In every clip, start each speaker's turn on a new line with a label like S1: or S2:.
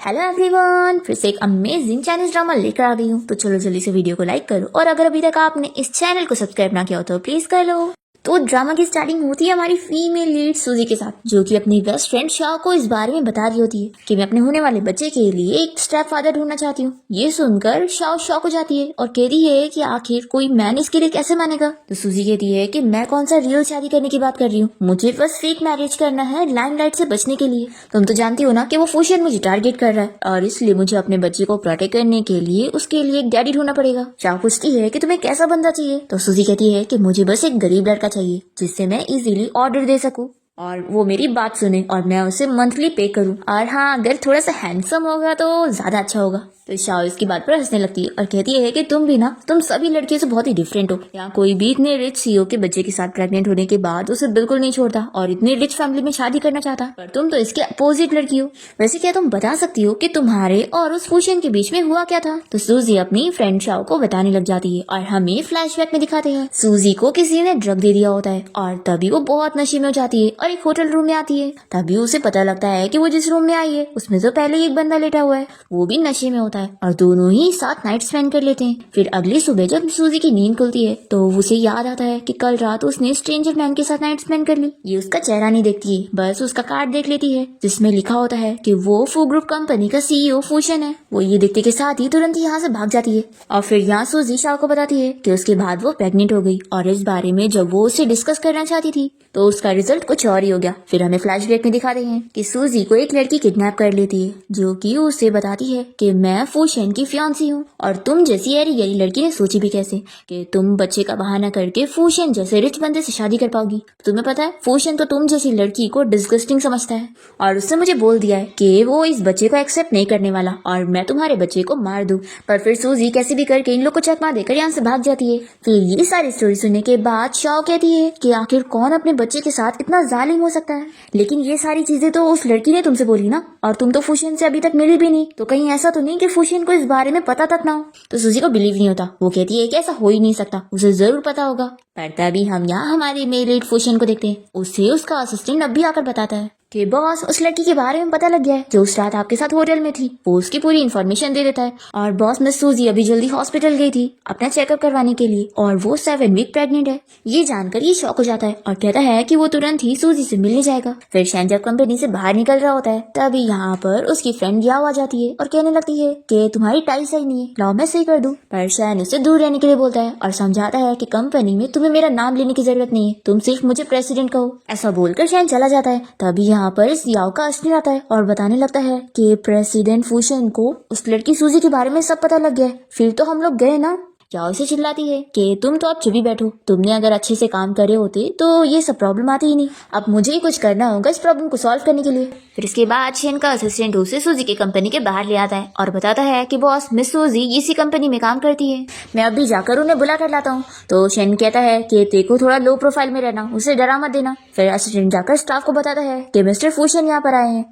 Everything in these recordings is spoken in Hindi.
S1: हेलो एवरीवन, फिर से एक अमेजिंग चाइनीज ड्रामा लेकर आ गई हूँ। तो चलो जल्दी से वीडियो को लाइक करो और अगर अभी तक आपने इस चैनल को सब्सक्राइब ना किया हो तो प्लीज कर लो। तो ड्रामा की स्टार्टिंग होती है हमारी फीमेल लीड सूजी के साथ, जो कि अपनी बेस्ट फ्रेंड शाओ को इस बारे में बता रही होती है कि मैं अपने होने वाले बच्चे के लिए एक स्टेप फादर ढूंढना चाहती हूँ। ये सुनकर शाओ शॉक हो जाती है और कहती है कि आखिर कोई मैन इसके लिए कैसे मानेगा। तो सूजी कहती है कि मैं कौन सा रियल शादी करने की बात कर रही हूँ, मुझे बस फेक मैरिज करना है लाइमलाइट से बचने के लिए। तुम तो जानती हो ना कि वो फूशियन मुझे टारगेट कर रहा है और इसलिए मुझे अपने बच्चे को प्रोटेक्ट करने के लिए उसके लिए एक डैडी ढूंढना पड़ेगा। शाओ पूछती है कि तुम्हें कैसा बंदा चाहिए। तो सूजी कहती है कि मुझे बस एक गरीब लड़का चाहिए जिससे मैं इजीली ऑर्डर दे सकूं और वो मेरी बात सुने और मैं उसे मंथली पे करूं। और हाँ, अगर थोड़ा सा हैंडसम होगा तो ज्यादा अच्छा होगा। तो शाओ इसकी बात पर हंसने लगती है और कहती है कि तुम भी ना, तुम सभी लड़कियों से बहुत ही डिफरेंट हो। यहाँ कोई भी इतने रिच सीईओ के बच्चे के साथ प्रेग्नेंट होने के बाद उसे बिल्कुल नहीं छोड़ता और इतनी रिच फैमिली में शादी करना चाहता, पर तुम तो इसके अपोजिट लड़की हो। वैसे क्या तुम बता सकती हो कि तुम्हारे और उस फूशियन के बीच में हुआ क्या था। तो सूजी अपनी फ्रेंड शाओ को बताने लग जाती है और हमें फ्लैशबैक में दिखाते हैं सूजी को किसी ने ड्रग दे दिया होता है और तभी वो बहुत नशे में हो जाती है और एक होटल रूम में आती है। तभी उसे पता लगता है कि वो जिस रूम में आई है उसमें तो पहले ही एक बंदा लेटा हुआ है, वो भी नशे में होता है और दोनों ही साथ नाइट स्पेंड कर लेते हैं। फिर अगली सुबह जब सूजी की नींद खुलती है तो उसे याद आता है कि कल रात उसने स्ट्रेंजर मैन के साथ नाइट स्पेंड कर ली। ये उसका चेहरा नहीं देखती है, बस उसका कार्ड देख लेती है जिसमें लिखा होता है कि वो फू ग्रुप कंपनी का सीईओ फूशन है। वो ये देखते के साथ ही तुरंत यहाँ से भाग जाती है और फिर यहाँ सूजी शाओ को बताती है कि उसके बाद वो प्रेग्नेंट हो गई और इस बारे में जब वो उससे डिस्कस करना चाहती थी तो उसका रिजल्ट कुछ और ही हो गया। फिर हमें फ्लैशबैक में दिखाते हैं कि सूजी को एक लड़की किडनैप कर लेती है जो कि उसे बताती है कि मैं फूशन की फियांसी हूँ और तुम जैसी एरी गरी लड़की ने सोची भी कैसे कि तुम बच्चे का बहाना करके फूशन जैसे रिच बंदे से शादी कर पाओगी। तुम्हें पता है फूशन तो तुम जैसी लड़की को डिस्गस्टिंग समझता है और उसने मुझे बोल दिया है कि वो इस बच्चे को एक्सेप्ट नहीं करने वाला और मैं तुम्हारे बच्चे को मार दूं। पर फिर सूजी कैसे भी करके इन लोग को चकमा देकर यहाँ से भाग जाती है। फिर ये सारी स्टोरी सुनने के बाद शाओ कहती है कि आखिर कौन अपने बच्चे के साथ इतना जालिम हो सकता है, लेकिन ये सारी चीजें तो उस लड़की ने तुमसे बोली ना और तुम तो फूशियन से अभी तक मिली भी नहीं, तो कहीं ऐसा तो नहीं कि फूशियन को इस बारे में पता तक ना हो। तो सूजी को बिलीव नहीं होता, वो कहती है कि ऐसा हो ही नहीं सकता, उसे जरूर पता होगा। पर तभी हम यहाँ हमारे मेल लीड फूशियन को देखते हैं। उसे उसका असिस्टेंट अब भी आकर बताता है कि बॉस, उस लड़की के बारे में पता लग गया है जो उस रात आपके साथ होटल में थी। वो उसकी पूरी इन्फॉर्मेशन दे देता है और बॉस, मिस सूजी अभी जल्दी हॉस्पिटल गई थी अपना चेकअप करवाने के लिए और वो 7 वीक प्रेग्नेंट है। ये जानकर ये शॉक हो जाता है और कहता है कि वो तुरंत ही सूजी से मिलने जाएगा। फिर शैन जब कंपनी से बाहर निकल रहा होता है तभी यहाँ पर उसकी फ्रेंड याओ आ जाती है और कहने लगती है कि तुम्हारी टाई सही नहीं है, लाओ मैं सही कर दूं। पर शैन उसे दूर रहने के लिए बोलता है और समझाता है कि कंपनी में तुम्हें मेरा नाम लेने की जरूरत नहीं है, तुम सिर्फ मुझे प्रेसिडेंट कहो। ऐसा बोलकर शैन चला जाता है। तभी यहाँ पर इस याओ का असिस्टेंट आता है और बताने लगता है कि प्रेसिडेंट फूशन को उस लड़की सूजी के बारे में सब पता लग गया है, फिर तो हम लोग गए ना। याओ से चिल्लाती है कि तुम तो अब चुप ही बैठो, तुमने अगर अच्छे से काम करे होते तो ये सब प्रॉब्लम आती ही नहीं। अब मुझे ही कुछ करना होगा इस प्रॉब्लम को सॉल्व करने के लिए। फिर इसके बाद शेन का असिस्टेंट उसे सूजी की कंपनी के बाहर ले आता है और बताता है कि बॉस, मिस सूजी इसी कंपनी में काम करती है, मैं अभी जाकर उन्हें बुला कर लाता हूँ। तो शेन कहता है कि देखो थोड़ा लो प्रोफाइल में रहना, उसे डरा मत देना। फिर असिस्टेंट जाकर स्टाफ को बताता है कि मिस्टर फूशन यहाँ पर आए हैं।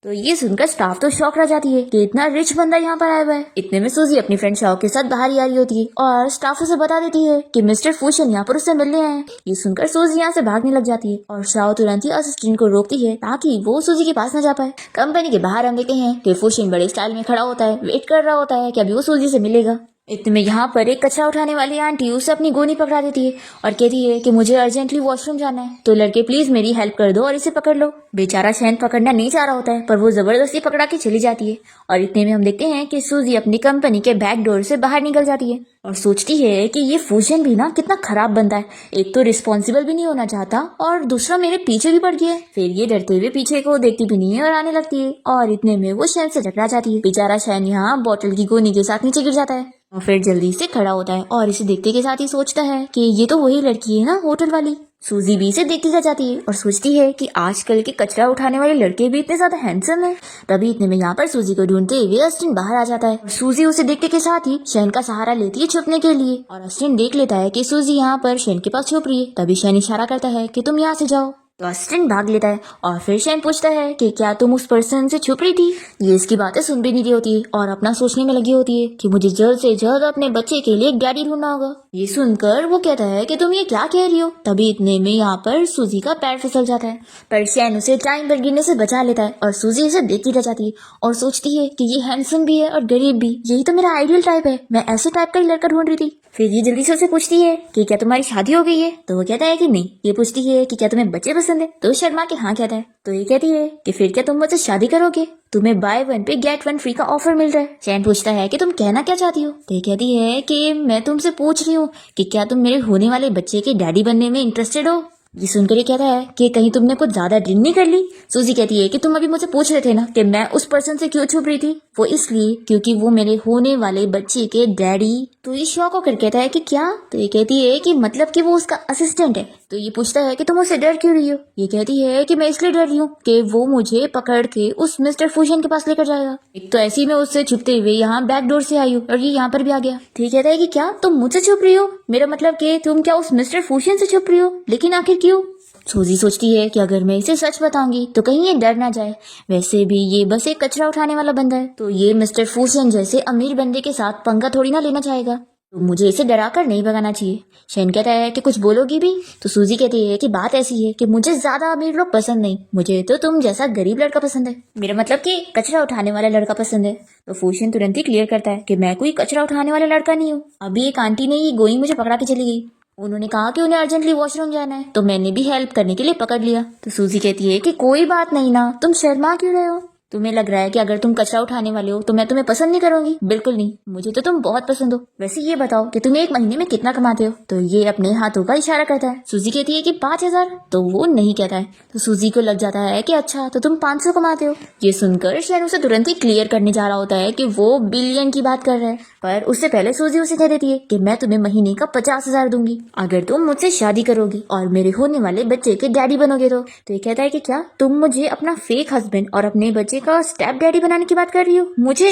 S1: तो ये सुनकर स्टाफ तो शॉक रह जाती है कि इतना रिच बंदा यहाँ पर आया हुआ है। इतने में सूजी अपनी फ्रेंड शाओ के साथ बाहर ही आ रही होती है और स्टाफ उसे बता देती है कि मिस्टर फूशन यहाँ पर उससे मिलने आए हैं। ये सुनकर सूजी यहाँ से भागने लग जाती है और शाओ तुरंत ही असिस्टेंट को रोकती है ताकि वो सूजी के पास न जा पाए। कंपनी के बाहर हम देखते हैं कि फूशन बड़े स्टाइल में खड़ा होता है, वेट कर रहा होता है कि अभी वो सूजी से मिलेगा। इतने में यहाँ पर एक कचरा उठाने वाली आंटी उसे अपनी गोनी पकड़ा देती है और कहती है कि मुझे अर्जेंटली वॉशरूम जाना है, तो लड़के प्लीज मेरी हेल्प कर दो और इसे पकड़ लो। बेचारा शैन पकड़ना नहीं चाह रहा होता है पर वो जबरदस्ती पकड़ा के चली जाती है और इतने में हम देखते हैं कि सूजी अपनी कंपनी के बैक डोर से बाहर निकल जाती है और सोचती है कि ये फूशन भी ना कितना खराब बंदा है, एक तो रिस्पॉन्सिबल भी नहीं होना चाहता और दूसरा मेरे पीछे भी पड़ गया है। फिर ये डरते हुए पीछे को देखती भी नहीं है और आने लगती है और इतने में वो शैन से टकरा जाती है। बेचारा शैन यहाँ बोतल की गोनी के साथ नीचे गिर जाता है और फिर जल्दी से खड़ा होता है और इसे देखते के साथ ही सोचता है कि ये तो वही लड़की है ना होटल वाली। सूजी भी इसे देखती रह जाती है और सोचती है कि आजकल के कचरा उठाने वाले लड़के भी इतने ज्यादा हैंडसम हैं। तभी इतने में यहाँ पर सूजी को ढूंढते हुए असिस्टेंट बाहर आ जाता है और सूजी उसे देखते के साथ ही शैन का सहारा लेती है छुपने के लिए और असिस्टेंट देख लेता है कि सूजी यहाँ पर शैन के पास छुप रही है। तभी शैन इशारा करता है कि तुम यहाँ से जाओ। तो असिस्टेंट भाग लेता है और फिर शैन पूछता है कि क्या तुम उस पर्सन से छुप रही थी। ये इसकी बातें सुन भी नहीं रही होती है और अपना सोचने में लगी होती है कि मुझे जल्द से जल्द अपने बच्चे के लिए एक डैडी ढूंढना होगा। ये सुनकर वो कहता है कि तुम ये क्या कह रही हो। तभी इतने में यहाँ पर सूजी का पैर फिसल जाता है, पर शैन उसे टाइम पर गिरने से बचा लेता है और सूजी उसे देखती रह जाती है और सोचती है कि ये हैंडसम भी है और गरीब भी, यही तो मेरा आइडियल टाइप है, मैं ऐसे टाइप का ही लड़का ढूंढ रही थी। फिर ये जल्दी से उसे पूछती है कि क्या तुम्हारी शादी हो गई है। तो वो कहता है कि नहीं। ये पूछती है कि क्या तुम्हें बच्चे पसंद है। तो शर्मा के हाँ कहता है। तो ये कहती है कि फिर क्या तुम मुझसे शादी करोगे, तुम्हें बाय वन पे गेट वन फ्री का ऑफर मिल रहा है। शैन पूछता है कि तुम कहना क्या चाहती हो। तो ये कहती है कि मैं तुमसे पूछ रही हूँ कि क्या तुम मेरे होने वाले बच्चे के डैडी बनने में इंटरेस्टेड हो। ये सुनकर ये कहता है कि कहीं तुमने कुछ ज्यादा ड्रिंक नहीं कर ली। सूजी कहती है कि तुम अभी मुझे पूछ रहे थे ना कि मैं उस पर्सन से क्यों छुप रही थी। वो इसलिए क्योंकि वो मेरे होने वाले बच्चे के डैडी। तो ये शॉक होकर कहता है कि क्या। तो ये कहती है कि मतलब कि वो उसका असिस्टेंट है। तो ये पूछता है कि तुम उससे डर क्यों रही हो। ये कहती है कि मैं इसलिए डर रही हूँ कि वो मुझे पकड़ के उस मिस्टर फूशन के पास लेकर जाएगा। एक तो ऐसे ही मैं उससे छुपते हुए यहाँ बैक डोर से आई हूँ और ये यहाँ पर भी आ गया। ठीक कहता है कि क्या तुम मुझसे छुप रही हो, मेरा मतलब कि तुम क्या उस मिस्टर फूशन से छुप रही हो, लेकिन आखिर क्यों। सूजी सोचती है कि अगर मैं इसे सच बताऊंगी तो कहीं ये डर ना जाए। वैसे भी ये बस एक कचरा उठाने वाला बंदा है, तो ये मिस्टर फूसन जैसे अमीर बंदे के साथ पंगा थोड़ी ना लेना चाहेगा, तो मुझे इसे डराकर नहीं भगाना चाहिए। शैन कहता है कि कुछ बोलोगी भी। तो सूजी कहती है कि बात ऐसी है कि मुझे ज्यादा अमीर लोग पसंद नहीं, मुझे तो तुम जैसा गरीब लड़का पसंद है, मेरा मतलब कि कचरा उठाने वाला लड़का पसंद है। तो फूशन तुरंत ही क्लियर करता है कि मैं कोई कचरा उठाने वाला लड़का नहीं हूँ। अभी एक आंटी ने ये गोई मुझे पकड़ा के चली गई, उन्होंने कहा कि उन्हें अर्जेंटली वॉशरूम जाना है, तो मैंने भी हेल्प करने के लिए पकड़ लिया। तो सूजी कहती है कि कोई बात नहीं ना, तुम शर्मा क्यों रहे हो। तुम्हें लग रहा है कि अगर तुम कचरा उठाने वाले हो तो मैं तुम्हें पसंद नहीं करूंगी। बिल्कुल नहीं, मुझे तो तुम बहुत पसंद हो। वैसे ये बताओ कि तुम एक महीने में कितना कमाते हो। तो ये अपने हाथों का इशारा करता है। सूजी कहती है कि 5,000। तो वो नहीं कहता है। तो सूजी को लग जाता है कि अच्छा तो तुम 500 कमाते हो। ये सुनकर शैन उसे तुरंत ही क्लियर करने जा रहा होता है कि वो बिलियन की बात कर रहा है, पर उससे पहले सूजी उसे कह देती है कि मैं तुम्हें महीने का 50,000 दूंगी अगर तुम मुझसे शादी करोगी और मेरे होने वाले बच्चे के डैडी बनोगे। तो ये कहता है कि क्या तुम मुझे अपना फेक हस्बैंड और अपने बच्चे का स्टेप डैडी बनाने की बात कर रही हो मुझे।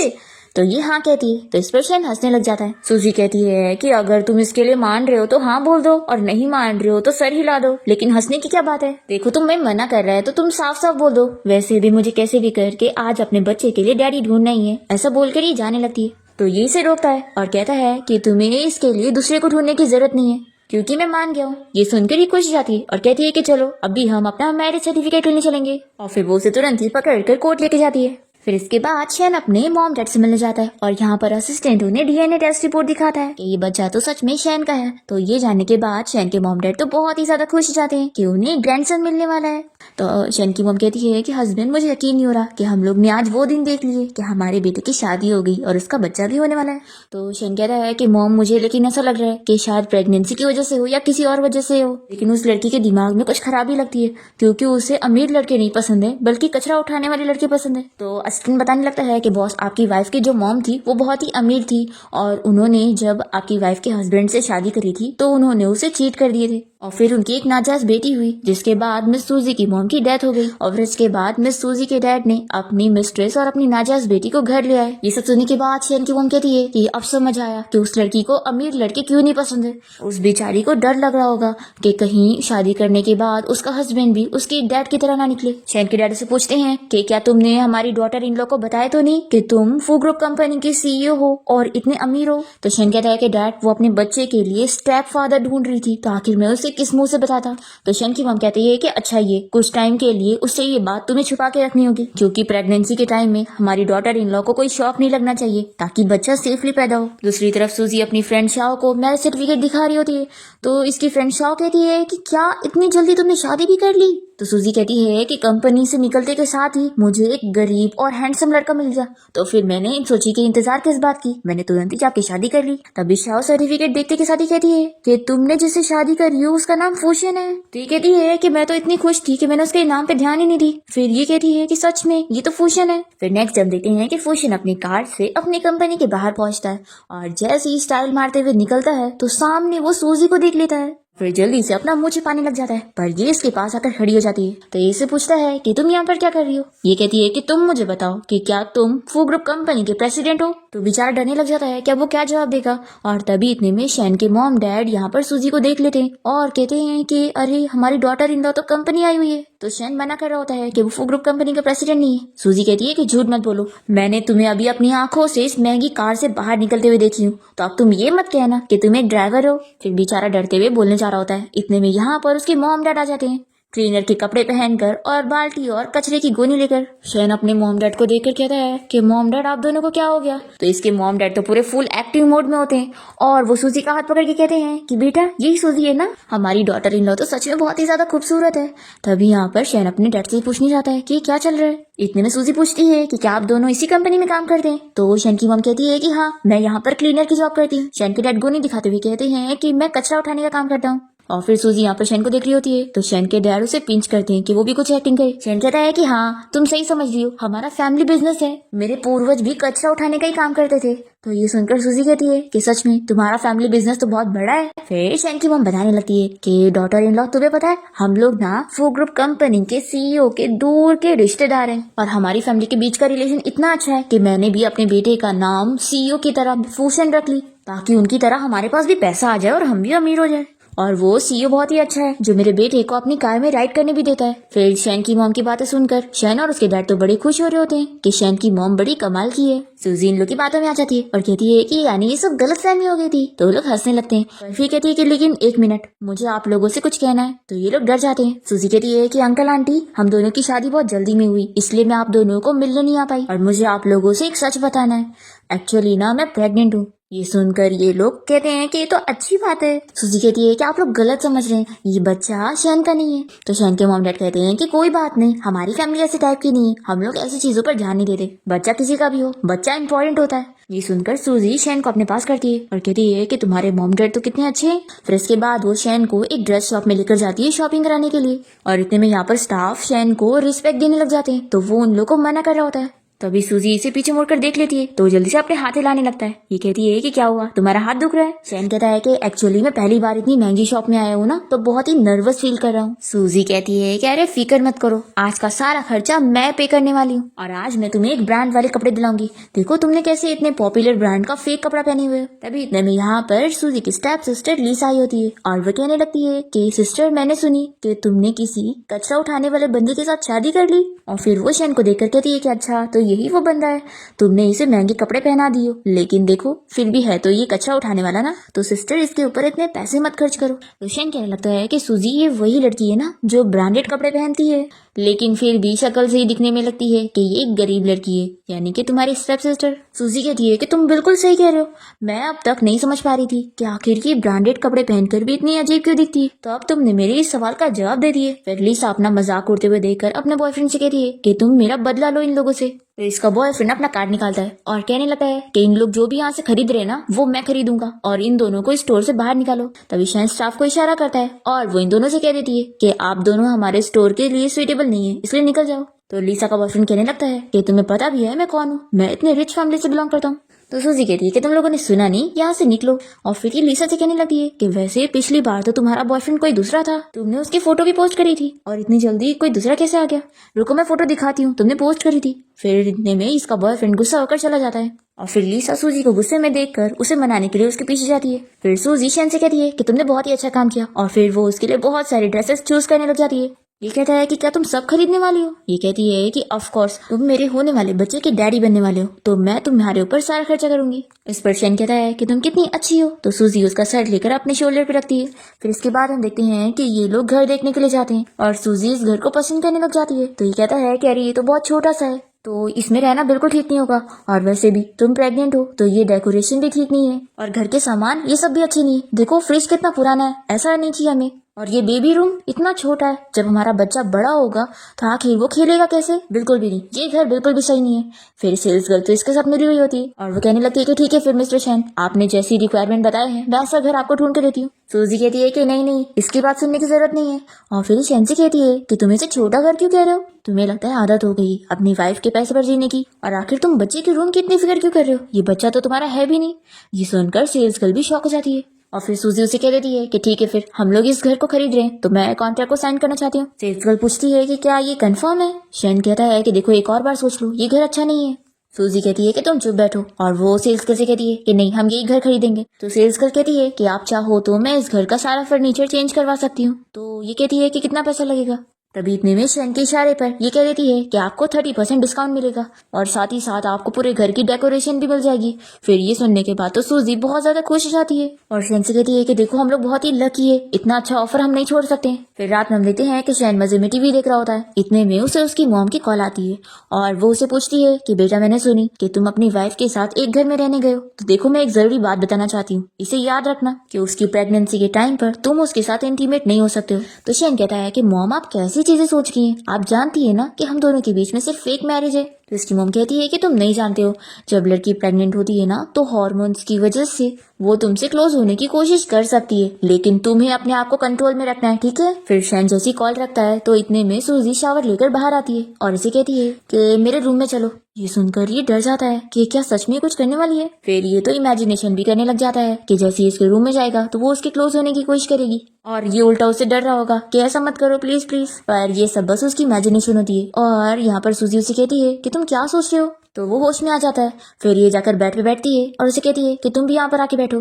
S1: तो ये हाँ कहती है। तो इस पर शैन हंसने लग जाता है। सूजी कहती है कि अगर तुम इसके लिए मान रहे हो तो हाँ बोल दो, और नहीं मान रहे हो तो सर हिला दो, लेकिन हंसने की क्या बात है। देखो तुम्हें मना कर रहा है तो तुम साफ साफ बोल दो। वैसे भी मुझे कैसे भी करके आज अपने बच्चे के लिए डैडी ढूंढना ही है, ऐसा बोलकर ये जाने लगती है। तो ये इसे रोकता है और कहता है कि तुम्हें इसके लिए दूसरे को ढूंढने की जरूरत नहीं है, क्योंकि मैं मान गया हूँ। ये सुनकर ही खुश जाती है और कहती है कि चलो अभी हम अपना मैरिज सर्टिफिकेट लेने चलेंगे, और फिर वो उसे तुरंत ही पकड़ कर कोर्ट लेके जाती है। फिर इसके बाद शैन अपने मॉम डैड से मिलने जाता है और यहाँ पर असिस्टेंट उन्हें डीएनए टेस्ट रिपोर्ट दिखाता है कि ये बच्चा तो सच में शैन का है। तो ये जानने के बाद शैन के मॉम डैड तो बहुत ही ज्यादा खुश जाते हैं कि उन्हें ग्रैंडसन मिलने वाला है। तो शैन की मॉम कहती है कि हस्बैंड मुझे यकीन नहीं हो रहा कि हम लोग ने आज वो दिन देख लिए कि हमारे बेटे की शादी हो गई और उसका बच्चा भी होने वाला है। तो शैन कहता है कि मॉम मुझे लेकिन ऐसा लग रहा है कि शायद प्रेगनेंसी की वजह से हो या किसी और वजह से हो, लेकिन उस लड़की के दिमाग में कुछ खराबी लगती है, क्योंकि उसे अमीर लड़के नहीं पसंद है बल्कि कचरा उठाने वाले लड़के पसंद है। तो असिस्टेंट बताने लगता है कि बॉस आपकी वाइफ की जो मॉम थी वो बहुत ही अमीर थी, और उन्होंने जब आपकी वाइफ के हस्बैंड से शादी करी थी तो उन्होंने उसे चीट कर दिए थे, और फिर उनकी एक नाजायज बेटी हुई, जिसके बाद मिस सूजी की मॉम की डेथ हो गई, और फिर इसके बाद मिस सूजी के डैड ने अपनी मिस्ट्रेस और अपनी नाजायज बेटी को घर ले आए। ये सब सुनने के बाद शैन की मॉम कहती है कि अब समझ आया कि उस लड़की को अमीर लड़के क्यों नहीं पसंद है। उस बेचारी को डर लग रहा होगा कि कहीं शादी करने के बाद उसका हस्बैंड भी उसके डैड की तरह ना निकले। शैन के डैड से पूछते हैं कि क्या तुमने हमारी डॉटर इन लोग को बताया तो नहीं कि तुम फू ग्रुप कंपनी के सीईओ हो और इतने अमीर हो। तो शैन कहता है कि डैड वो अपने बच्चे के लिए स्टेप फादर ढूंढ रही थी, तो आखिर मैं उसे किस मुंह से बताता। तो शैन की मॉम कहती है कि अच्छा ये कुछ टाइम के लिए उससे ये बात तुम्हें छुपा के रखनी होगी, क्योंकि प्रेगनेंसी के टाइम में हमारी डॉटर इन लॉ को कोई शॉक नहीं लगना चाहिए, ताकि बच्चा सेफली पैदा हो। दूसरी तरफ सूजी अपनी फ्रेंड शाओ को मैरिज सर्टिफिकेट दिखा रही होती है, तो इसकी फ्रेंड शाओ कहती है कि क्या इतनी जल्दी तुमने शादी भी कर ली। तो सूजी कहती है कि कंपनी से निकलते के साथ ही मुझे एक गरीब और हैंडसम लड़का मिल गया, तो फिर मैंने सोची कि इंतजार किस बात की, मैंने तुरंत ही जाके शादी कर ली। तभी शाओ सर्टिफिकेट देखते के साथ ही कहती है कि तुमने जिससे शादी करी हो उसका नाम फूशन है। तो ये कहती है कि मैं तो इतनी खुश थी कि मैंने उसके नाम पे ध्यान ही नहीं दी। फिर ये कहती है कि सच में ये तो फूशन है। फिर नेक्स्ट हम देखते हैं कि फूशन अपनी कार से अपनी कंपनी के बाहर पहुंचता है, और जैसे ही स्टाइल मारते हुए निकलता है तो सामने वो सूजी को देख लेता है। फिर जल्दी से अपना मुंह छिपाने लग जाता है, पर ये इसके पास आकर खड़ी हो जाती है। तो ये इससे पूछता है कि तुम यहाँ पर क्या कर रही हो। ये कहती है कि तुम मुझे बताओ कि क्या तुम फू ग्रुप कंपनी के प्रेसिडेंट हो। तो बेचारा डरने लग जाता है कि अब वो क्या जवाब देगा। और तभी इतने में शैन के मॉम डैड यहाँ पर सूजी को देख लेते हैं और कहते हैं कि अरे हमारी डॉटर इन लॉ तो कंपनी आई हुई है। तो शैन मना कर रहा होता है कि वो फू ग्रुप कंपनी का प्रेसिडेंट नहीं है। सूजी कहती है कि झूठ मत बोलो, मैंने तुम्हें अभी अपनी आंखों से इस महंगी कार से बाहर निकलते हुए देखी हूँ, तो अब तुम ये मत कहना कि तुम एक ड्राइवर हो। फिर बेचारा डरते हुए बोलने जा रहा होता है। इतने में यहाँ पर उसके मॉम डैड आ जाते हैं, क्लीनर के कपड़े पहनकर और बाल्टी और कचरे की गोनी लेकर। शैन अपने मॉम डैड को देखकर कहता है कि मॉम डैड आप दोनों को क्या हो गया। तो इसके मॉम डैड तो पूरे फुल एक्टिव मोड में होते हैं और वो सूजी का हाथ पकड़ के कहते हैं कि बेटा यही सूजी है ना, हमारी डॉटर इन लॉ तो सच में बहुत ही ज्यादा खूबसूरत है। तभी यहाँ पर शैन अपने डैड से पूछने जाता है कि क्या चल रहा है। इतने में सूजी पूछती है कि क्या आप दोनों इसी कंपनी में काम करते हैं। तो शैन की मॉम कहती है कि हाँ, मैं यहाँ पर क्लीनर की जॉब करती हूँ। शैन के डैड गोनी दिखाते हुए कहते हैं कि मैं कचरा उठाने का काम करता हूँ। और फिर सूजी यहाँ पर शैन को देख रही होती है, तो शैन के डैड उसे पिंच करते हैं कि वो भी कुछ एक्टिंग करे। शैन कहता है कि हाँ तुम सही समझ रही हो, हमारा फैमिली बिजनेस है, मेरे पूर्वज भी कचरा उठाने का ही काम करते थे। तो ये सुनकर सूजी कहती है कि सच में तुम्हारा फैमिली बिजनेस तो बहुत बड़ा है। फिर शैन की मॉम बताने लगती है कि डॉटर इन लॉ तुम्हें पता है हम लोग ना फू ग्रुप कंपनी के सीईओ के दूर के रिश्तेदार हैं और हमारी फैमिली के बीच का रिलेशन इतना अच्छा है कि मैंने भी अपने बेटे का नाम सीईओ की तरह फूशन रख ली, ताकि उनकी तरह हमारे पास भी पैसा आ जाए और हम भी अमीर हो जाए। और वो सीईओ बहुत ही अच्छा है जो मेरे बेटे को अपनी कार में राइड करने भी देता है। फिर शैन की मॉम की बातें सुनकर शैन और उसके डैड तो बड़े खुश हो रहे होते हैं कि शैन की मॉम बड़ी कमाल की है। सूजी इन लोग की बातों में आ जाती है और कहती है कि यानी ये सब गलतफहमी हो गई थी। तो वो लोग हंसने लगते हैं। फिर कहती है कि लेकिन एक मिनट, मुझे आप लोगों से कुछ कहना है। तो ये लोग डर जाते हैं। सूजी कहती है कि अंकल आंटी, हम दोनों की शादी बहुत जल्दी में हुई, इसलिए मैं आप दोनों को मिलने नहीं आ पाई और मुझे आप लोगों से एक सच बताना है। एक्चुअली ना मैं प्रेग्नेंट हूँ। ये सुनकर ये लोग कहते हैं कि ये तो अच्छी बात है। सूजी कहती है कि आप लोग गलत समझ रहे हैं, ये बच्चा शैन का नहीं है। तो शैन के मॉम डैड कहते हैं कि कोई बात नहीं, हमारी फैमिली ऐसे टाइप की नहीं है, हम लोग ऐसी चीजों पर ध्यान नहीं देते, बच्चा किसी का भी हो, बच्चा इंपॉर्टेंट होता है। ये सुनकर सूजी शैन को अपने पास करती है और कहती है कि तुम्हारे मॉम डैड तो कितने अच्छे हैं। फिर इसके बाद वो शैन को एक ड्रेस शॉप में लेकर जाती है शॉपिंग कराने के लिए। और इतने में यहाँ पर स्टाफ शैन को रिस्पेक्ट देने लग जाते हैं, तो वो उन लोग को मना कर रहा होता है। तभी सूजी इसे पीछे मुड़कर देख लेती है, तो जल्दी से अपने हाथ हिलाने लगता है। ये कहती है कि क्या हुआ, तुम्हारा हाथ दुख रहा है। शैन कहता है कि एक्चुअली मैं पहली बार इतनी महंगी शॉप में आया हूँ ना, तो बहुत ही नर्वस फील कर रहा हूँ। सूजी कहती है कि अरे फिक्र मत करो, आज का सारा खर्चा मैं पे करने वाली हूँ और आज मैं तुम्हें एक ब्रांड वाले कपड़े दिलाऊंगी। देखो तुमने कैसे इतने पॉपुलर ब्रांड का फेक कपड़ा पहने हुए हो। तभी इतने में यहाँ पर सूजी की स्टेप सिस्टर लीसा आई होती है और वो कहने लगती है कि सिस्टर, मैंने सुनी कि तुमने किसी कचरा उठाने वाले बंदे के साथ शादी कर ली। और फिर वो शैन को देखकर कहती है कि अच्छा, तो यही वो बंदा है, तुमने इसे महंगे कपड़े पहना दिए, लेकिन देखो फिर भी है तो ये कचरा उठाने वाला ना, तो सिस्टर इसके ऊपर इतने पैसे मत खर्च करो। तो शैन कहने लगता है कि सूजी ये वही लड़की है ना जो ब्रांडेड कपड़े पहनती है, लेकिन फिर भी शक्ल से ही दिखने में लगती है कि ये एक गरीब लड़की है, यानी कि तुम्हारी स्टेप सिस्टर। सूजी कहती है कि तुम बिल्कुल सही कह रहे हो, मैं अब तक नहीं समझ पा रही थी कि आखिर ये ब्रांडेड कपड़े पहनकर भी इतनी अजीब क्यों दिखती है, तो अब तुमने मेरे इस सवाल का जवाब दे दिए। फिर लीसा अपना मजाक उड़ते हुए देखकर अपने बॉयफ्रेंड से कहती है कि तुम मेरा बदला लो इन लोगों से। तो इसका बॉयफ्रेंड अपना कार्ड निकालता है और कहने लगता है कि इन लोग जो भी यहाँ से खरीद रहे ना, वो मैं खरीदूंगा और इन दोनों को स्टोर से बाहर निकालो। तभी शैन स्टाफ को इशारा करता है और वो इन दोनों से कह देती है कि आप दोनों हमारे स्टोर के लिए सुइटेबल नहीं है, इसलिए निकल जाओ। तो लीसा का बॉयफ्रेंड कहने लगता है कि तुम्हें पता भी है मैं कौन हूँ, मैं इतने रिच फैमिली से बिलोंग करता हूँ। तो सूजी कहती है कि तुम लोगों ने सुना नहीं, यहाँ से निकलो। और फिर ये लीसा से कहने लगती है कि वैसे पिछली बार तो तुम्हारा बॉयफ्रेंड कोई दूसरा था, तुमने उसकी फोटो भी पोस्ट करी थी, और इतनी जल्दी कोई दूसरा कैसे आ गया, रुको मैं फोटो दिखाती हूँ, तुमने पोस्ट करी थी। फिर इतने में इसका बॉयफ्रेंड गुस्सा होकर चला जाता है और फिर लीसा सूजी को गुस्से में देखकर उसे मनाने के लिए उसके पीछे जाती है। फिर सूजी शैन से कहती है कि तुमने बहुत ही अच्छा काम किया और फिर वो उसके लिए बहुत सारी ड्रेसेस चूज करने लग जाती है। ये कहता है कि क्या तुम सब खरीदने वाली हो। ये कहती है कि ऑफ कोर्स, तुम मेरे होने वाले बच्चे के डैडी बनने वाले हो, तो मैं तुम्हारे ऊपर सारा खर्चा करूंगी। इस पर शैन कहता है कि तुम कितनी अच्छी हो। तो सूजी उसका शर्ट लेकर अपने शोल्डर पे रखती है। फिर इसके बाद हम देखते हैं कि ये लोग घर देखने के लिए जाते हैं और सूजी इस घर को पसंद करने लग जाती है। तो ये कहता है कि अरे ये तो बहुत छोटा सा है, तो इसमें रहना बिल्कुल ठीक नहीं होगा, और वैसे भी तुम प्रेग्नेंट हो तो ये डेकोरेशन भी ठीक नहीं है और घर के सामान ये सब भी अच्छे नहीं है। देखो फ्रिज कितना पुराना है, ऐसा नहीं चाहिए हमें, और ये बेबी रूम इतना छोटा है, जब हमारा बच्चा बड़ा होगा तो आखिर वो खेलेगा कैसे, बिल्कुल भी नहीं, ये घर बिल्कुल भी सही नहीं है। फिर सेल्स गर्ल तो इसके साथ मिली हुई होती है और वो कहने लगती है कि ठीक है फिर मिस्टर शैन, आपने जैसी रिक्वायरमेंट बताए हैं वैसा घर आपको ढूंढ के देती हूँ। सूजी कहती है कि नहीं, इसकी बात सुनने की जरूरत नहीं है। और फिर शैन से कहती है कि तुम इसे छोटा घर क्यों कह रहे हो, तुम्हें लगता है आदत हो गई अपनी वाइफ के पैसे पर जीने की, और आखिर तुम बच्चे के रूम की इतनी फिक्र क्यों कर रहे हो, ये बच्चा तो तुम्हारा है भी नहीं। ये सुनकर सेल्स गर्ल भी शॉक हो जाती है। और फिर सूजी उसे कह देती है कि ठीक है, फिर हम लोग इस घर को खरीद रहे हैं तो मैं कॉन्ट्रैक्ट को साइन करना चाहती हूँ। सेल्स गर्ल पूछती है कि क्या ये कंफर्म है। शेन कहता है कि देखो एक और बार सोच लो, ये घर अच्छा नहीं है। सूजी कहती है कि तुम चुप बैठो, और वो सेल्स गर्ल से कहती है कि नहीं, हम यही घर खरीदेंगे। तो सेल्स गर्ल कहती है कि आप चाहो तो मैं इस घर का सारा फर्नीचर चेंज करवा सकती हूँ। तो ये कहती है कि कितना पैसा लगेगा। तभी इतने में शेन के इशारे पर ये कह देती है कि आपको 30% डिस्काउंट मिलेगा और साथ ही साथ आपको पूरे घर की डेकोरेशन भी मिल जाएगी। फिर ये सुनने के बाद तो सूजी बहुत ज्यादा खुश हो जाती है और शेन से कहती है कि देखो हम लोग बहुत ही लकी है, इतना अच्छा ऑफर हम नहीं छोड़ सकते। फिर रात में हम देखते हैं कि शेन मजे में टीवी देख रहा होता है। इतने में उसे उसकी मॉम की कॉल आती है और वो उसे पूछती है कि बेटा, मैंने सुनी कि तुम अपनी वाइफ के साथ एक घर में रहने गए हो, तो देखो मैं एक जरूरी बात बताना चाहती हूँ, इसे याद रखना कि उसकी प्रेगनेंसी के टाइम पर तुम उसके साथ इंटीमेट नहीं हो सकते हो। तो शेन कहता है कि मॉम आप कैसी चीजें सोच रही हैं, आप जानती है ना कि हम दोनों के बीच में सिर्फ फेक मैरिज है। तो इसकी मॉम कहती है कि तुम नहीं जानते हो, जब लड़की प्रेग्नेंट होती है ना तो हार्मोन्स की वजह से वो तुमसे क्लोज होने की कोशिश कर सकती है, लेकिन तुम्हें अपने आप को कंट्रोल में रखना है, ठीक है। फिर शेन जैसी कॉल रखता है तो इतने में सूजी शावर लेकर बाहर आती है और इसे कहती है कि मेरे रूम में चलो। ये सुनकर ये डर जाता है कि क्या सच में कुछ करने वाली है। फिर ये तो इमेजिनेशन भी करने लग जाता है कि जैसे ही इसके रूम में जाएगा तो वो उसके क्लोज होने की कोशिश करेगी और ये उल्टा उससे डर रहा होगा कि ऐसा मत करो प्लीज प्लीज। पर ये सब बस उसकी इमेजिनेशन होती है और यहाँ पर सूजी उसे कहती है कि तुम क्या सोच रहे हो। तो वो होश में आ जाता है। फिर ये जाकर बेड पे बैठती है और उसे कहती है कि तुम भी यहाँ पर आके बैठो।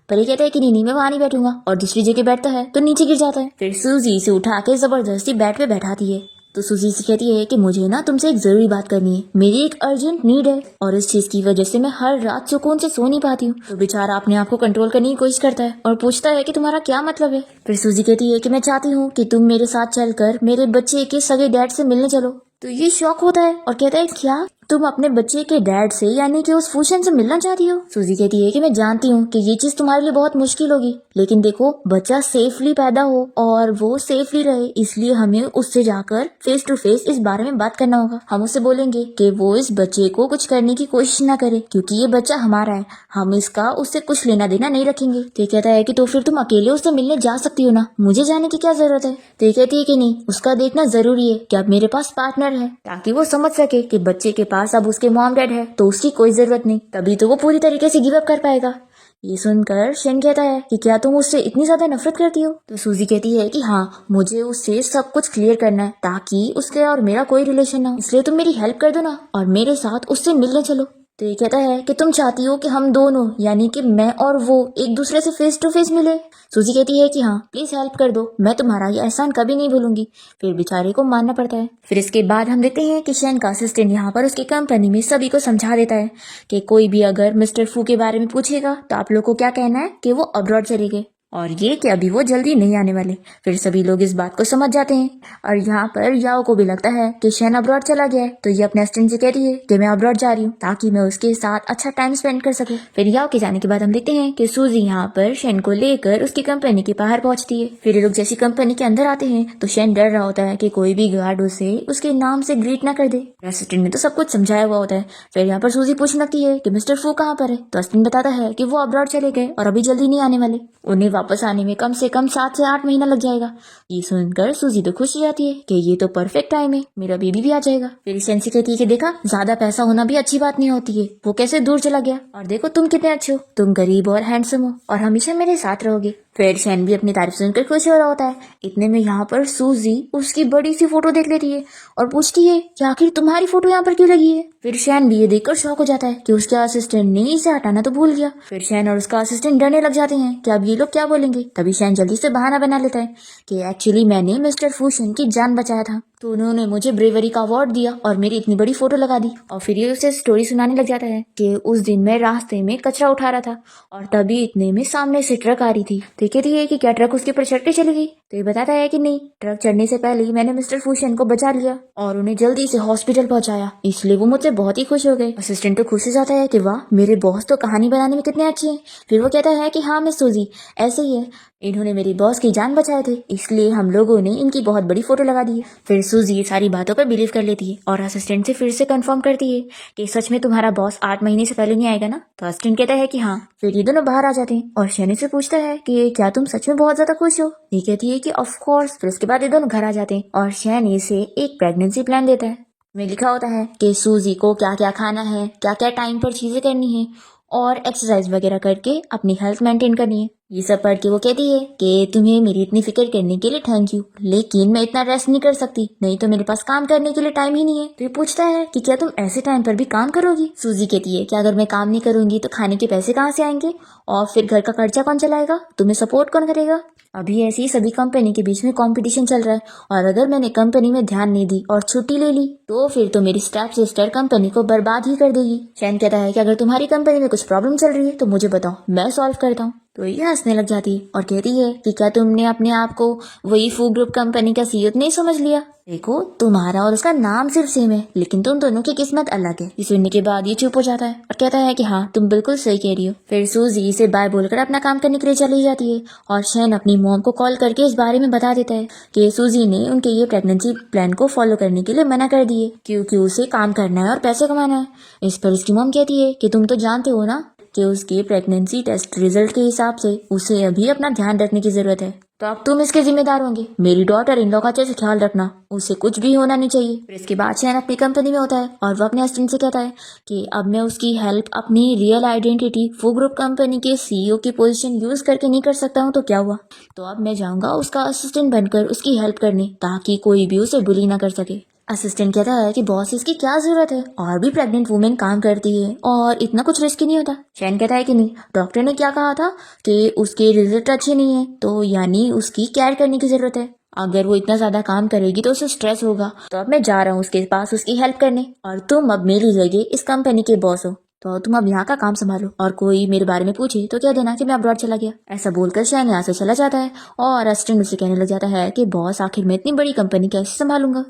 S1: पर ये कहता है कि नहीं मैं वहां नहीं बैठूंगा और दूसरी जगह बैठता है तो नीचे गिर जाता है। फिर सूजी इसे उठा के जबरदस्ती बेड पे बैठाती है। तो सूजी से कहती है कि मुझे ना तुमसे एक जरूरी बात करनी है, मेरी एक अर्जेंट नीड है और इस चीज की वजह से मैं हर रात सुकून से सो नहीं पाती हूँ। तो बेचारा अपने आप को कंट्रोल करने की कोशिश करता है और पूछता है कि तुम्हारा क्या मतलब है। फिर सूजी कहती है कि मैं चाहती हूँ कि तुम मेरे साथ चलकर मेरे बच्चे के सगे डैड से मिलने चलो। तो ये शॉक होता है और कहता है क्या तुम अपने बच्चे के डैड से यानी कि उस फूशन से मिलना चाहती हो। सूजी कहती है कि मैं जानती हूँ कि ये चीज तुम्हारे लिए बहुत मुश्किल होगी, लेकिन देखो बच्चा सेफली पैदा हो और वो सेफली रहे, इसलिए हमें उससे जाकर फेस टू फेस इस बारे में बात करना होगा। हम उससे बोलेंगे कि वो इस बच्चे को कुछ करने की कोशिश ना करे क्योंकि ये बच्चा हमारा है, हम इसका उससे कुछ लेना देना नहीं रखेंगे। तो कहता है कि तो फिर तुम अकेले उससे मिलने जा सकती हो ना, मुझे जाने की क्या जरूरत है। तो कहती है कि नहीं, उसका देखना जरूरी है कि अब मेरे पास पार्टनर है ताकि वो समझ सके कि बच्चे के पास अब उसके मॉम डैड है तो उसकी कोई जरूरत नहीं, तभी तो वो पूरी तरीके से गिव अप कर पाएगा। ये सुनकर शेन कहता है कि क्या तुम उससे इतनी ज्यादा नफरत करती हो। तो सूजी कहती है कि हाँ, मुझे उससे सब कुछ क्लियर करना है ताकि उसके और मेरा कोई रिलेशन ना हो, इसलिए तुम मेरी हेल्प कर दो ना और मेरे साथ उससे मिलने चलो। तो ये कहता है कि तुम चाहती हो कि हम दोनों यानी कि मैं और वो एक दूसरे से फेस टू फेस मिले। सूजी कहती है कि हाँ प्लीज हेल्प कर दो, मैं तुम्हारा ये एहसान कभी नहीं भूलूंगी। फिर बेचारे को मानना पड़ता है। फिर इसके बाद हम देखते हैं कि शेन का असिस्टेंट यहाँ पर उसकी कंपनी में सभी को समझा देता है कि कोई भी अगर मिस्टर फू के बारे में पूछेगा तो आप लोग को क्या कहना है कि वो अब्रॉड चले गए और ये कि अभी वो जल्दी नहीं आने वाले। फिर सभी लोग इस बात को समझ जाते हैं और यहाँ पर याओ को भी लगता है कि शेन अब्रॉड चला गया है, तो ये अपने असिस्टेंट से कहती है कि मैं अब्रॉड जा रही हूँ ताकि मैं उसके साथ अच्छा टाइम स्पेंड कर सकूँ। फिर याओ के जाने के बाद हम देखते हैं कि सूजी यहाँ पर शेन को लेकर उसकी कंपनी के बाहर पहुंचती है। फिर ये लोग जैसी कंपनी के अंदर आते हैं तो शेन डर रहा होता है कि कोई भी गार्ड उसे उसके नाम से ग्रीट ना कर दे। असिस्टेंट ने तो सब कुछ समझाया हुआ होता है। फिर यहाँ पर सूजी पूछने लगती है कि मिस्टर फू कहाँ पर है, तो असिस्टेंट बताता है कि वो अब्रॉड चले गए और अभी जल्दी नहीं आने वाले, उन्हें वापस आने में कम से कम 7 से 8 महीना लग जाएगा। ये सुनकर सूजी तो खुश हो जाती है कि ये तो परफेक्ट टाइम है, मेरा बेबी भी आ जाएगा। फिर शेन से कहती है कि देखा, ज्यादा पैसा होना भी अच्छी बात नहीं होती है, वो कैसे दूर चला गया और देखो तुम कितने अच्छे हो, तुम गरीब और हैंडसम हो और हमेशा मेरे साथ रहोगे। फिर शेन भी अपनी तारीफ सुनकर खुश हो रहा होता है। इतने में यहाँ पर सूजी उसकी बड़ी सी फोटो देख लेती है और पूछती है कि आखिर तुम्हारी फोटो यहाँ पर क्यों लगी है। फिर शेन भी ये देखकर शॉक हो जाता है कि उसके असिस्टेंट ने इसे हटाना तो भूल गया। फिर शेन और उसका असिस्टेंट डरने लग जाते हैं कि अब ये लोग क्या बोलेंगे। तभी शेन जल्दी से बहाना बना लेता है कि एक्चुअली मैंने मिस्टर फूशन की जान बचाया था, तो उन्होंने मुझे ब्रेवरी का अवार्ड दिया और मेरी इतनी बड़ी फोटो लगा दी। और फिर ये उसे स्टोरी सुनाने लग जाता है कि उस दिन मैं रास्ते में कचरा उठा रहा था और तभी इतने में सामने से ट्रक आ रही थी। तो कहती है कि क्या ट्रक उसके ऊपर चढ़ के चली गई। तो ये बताता है कि नहीं, ट्रक चढ़ने से पहले ही मैंने मिस्टर फूशन को बचा लिया और उन्हें जल्दी से हॉस्पिटल पहुंचाया, इसलिए वो मुझसे बहुत ही खुश हो गए। असिस्टेंट तो खुश हो जाता है कि वाह, मेरे बॉस तो कहानी बनाने में कितने अच्छे हैं। फिर वो कहता है कि हाँ मिस सूजी, ऐसे ही है, इन्होंने मेरी बॉस की जान बचाए थे, इसलिए हम लोगों ने इनकी बहुत बड़ी फोटो लगा दी है। फिर सूजी सारी बातों पर बिलीव कर लेती है और असिस्टेंट से फिर से कंफर्म करती है कि सच में तुम्हारा बॉस 8 महीने से पहले नहीं आएगा ना। तो असिस्टेंट कहता है कि हाँ। फिर ये दोनों बाहर आ जाते हैं और शनि से पूछता है कि क्या तुम सच में बहुत ज्यादा खुश हो। ये कहती है कि ऑफ कोर्स। फिर उसके बाद ये दोनों घर आ जाते हैं और शनि से एक प्रेगनेंसी प्लान देता है। में लिखा होता है कि सूजी को क्या क्या खाना है, क्या क्या टाइम पर चीजें करनी है और एक्सरसाइज वगैरह करके अपनी हेल्थ मेंटेन करनी है। ये सब पढ़ के वो कहती है कि तुम्हें मेरी इतनी फिक्र करने के लिए थैंक यू, लेकिन मैं इतना रेस्ट नहीं कर सकती, नहीं तो मेरे पास काम करने के लिए टाइम ही नहीं है। तो ये पूछता है कि क्या तुम ऐसे टाइम पर भी काम करोगी। सूजी कहती है कि अगर मैं काम नहीं करूंगी तो खाने के पैसे कहाँ से आएंगे, और फिर घर का खर्चा कौन चलाएगा, तुम्हें सपोर्ट कौन करेगा। अभी ऐसी ही सभी कंपनी के बीच में कंपटीशन चल रहा है, और अगर मैंने कंपनी में ध्यान नहीं दी और छुट्टी ले ली तो फिर तो मेरी स्टेप सिस्टर कंपनी को बर्बाद ही कर देगी। शैन कहता है कि अगर तुम्हारी कंपनी में कुछ प्रॉब्लम चल रही है तो मुझे बताओ, मैं सॉल्व करता हूँ। तो ये हंसने लग जाती है और कहती है कि क्या तुमने अपने आप को वही फू ग्रुप कंपनी का सीईओ नहीं समझ लिया। देखो, तुम्हारा और उसका नाम सिर्फ सेम है, लेकिन तुम दोनों की किस्मत अलग है। ये सुनने के बाद ये चुप हो जाता है और कहता है कि हाँ, तुम बिल्कुल सही कह रही हो। फिर सूजी इसे बाय बोलकर अपना काम करने के लिए चली जाती है, और शैन अपनी मॉम को कॉल करके इस बारे में बता देता है कि सूजी ने उनके ये प्रेगनेंसी प्लान को फॉलो करने के लिए मना कर दिए, क्योंकि उसे काम करना है और पैसे कमाना है। इस पर उसकी मॉम कहती है कि तुम तो जानते हो ना कि उसके प्रेगनेंसी टेस्ट रिजल्ट के हिसाब से उसे अभी अपना ध्यान रखने की जरूरत है, तो अब तुम इसके जिम्मेदार होंगे। मेरी डॉटर इन लोग का अच्छे से ख्याल रखना, उसे कुछ भी होना नहीं चाहिए। फिर इसके बाद शैन अपनी कंपनी में होता है और वो अपने असिस्टेंट से कहता है कि अब मैं उसकी हेल्प अपनी रियल आइडेंटिटी फू ग्रुप कंपनी के सीईओ की पोजीशन यूज करके नहीं कर सकता हूँ, तो क्या हुआ। तो अब मैं जाऊंगा उसका असिस्टेंट बनकर उसकी हेल्प करने, ताकि कोई भी उसे बुली ना कर सके। असिस्टेंट कहता है कि बॉस, इसकी क्या जरूरत है, और भी प्रेग्नेंट वुमेन काम करती है और इतना कुछ रिस्क नहीं होता। शैन कहता है कि नहीं, डॉक्टर ने क्या कहा था कि उसके रिजल्ट अच्छे नहीं है, तो यानी उसकी केयर करने की जरूरत है। अगर वो इतना ज्यादा काम करेगी तो उसे स्ट्रेस होगा, तो अब मैं जा रहा हूँ उसके पास उसकी हेल्प करने, और तुम अब मेरी जगह इस कंपनी के बॉस हो, तो तुम अब यहाँ का काम संभालो, और कोई मेरे बारे में पूछे तो कह देना कि मैं अब्रॉड चला गया। ऐसा बोलकर शैन यहाँ से चला जाता है, और असिस्टेंट उसे कहने लग जाता है कि बॉस, आखिर मैं इतनी बड़ी कंपनी कैसे संभालूंगा।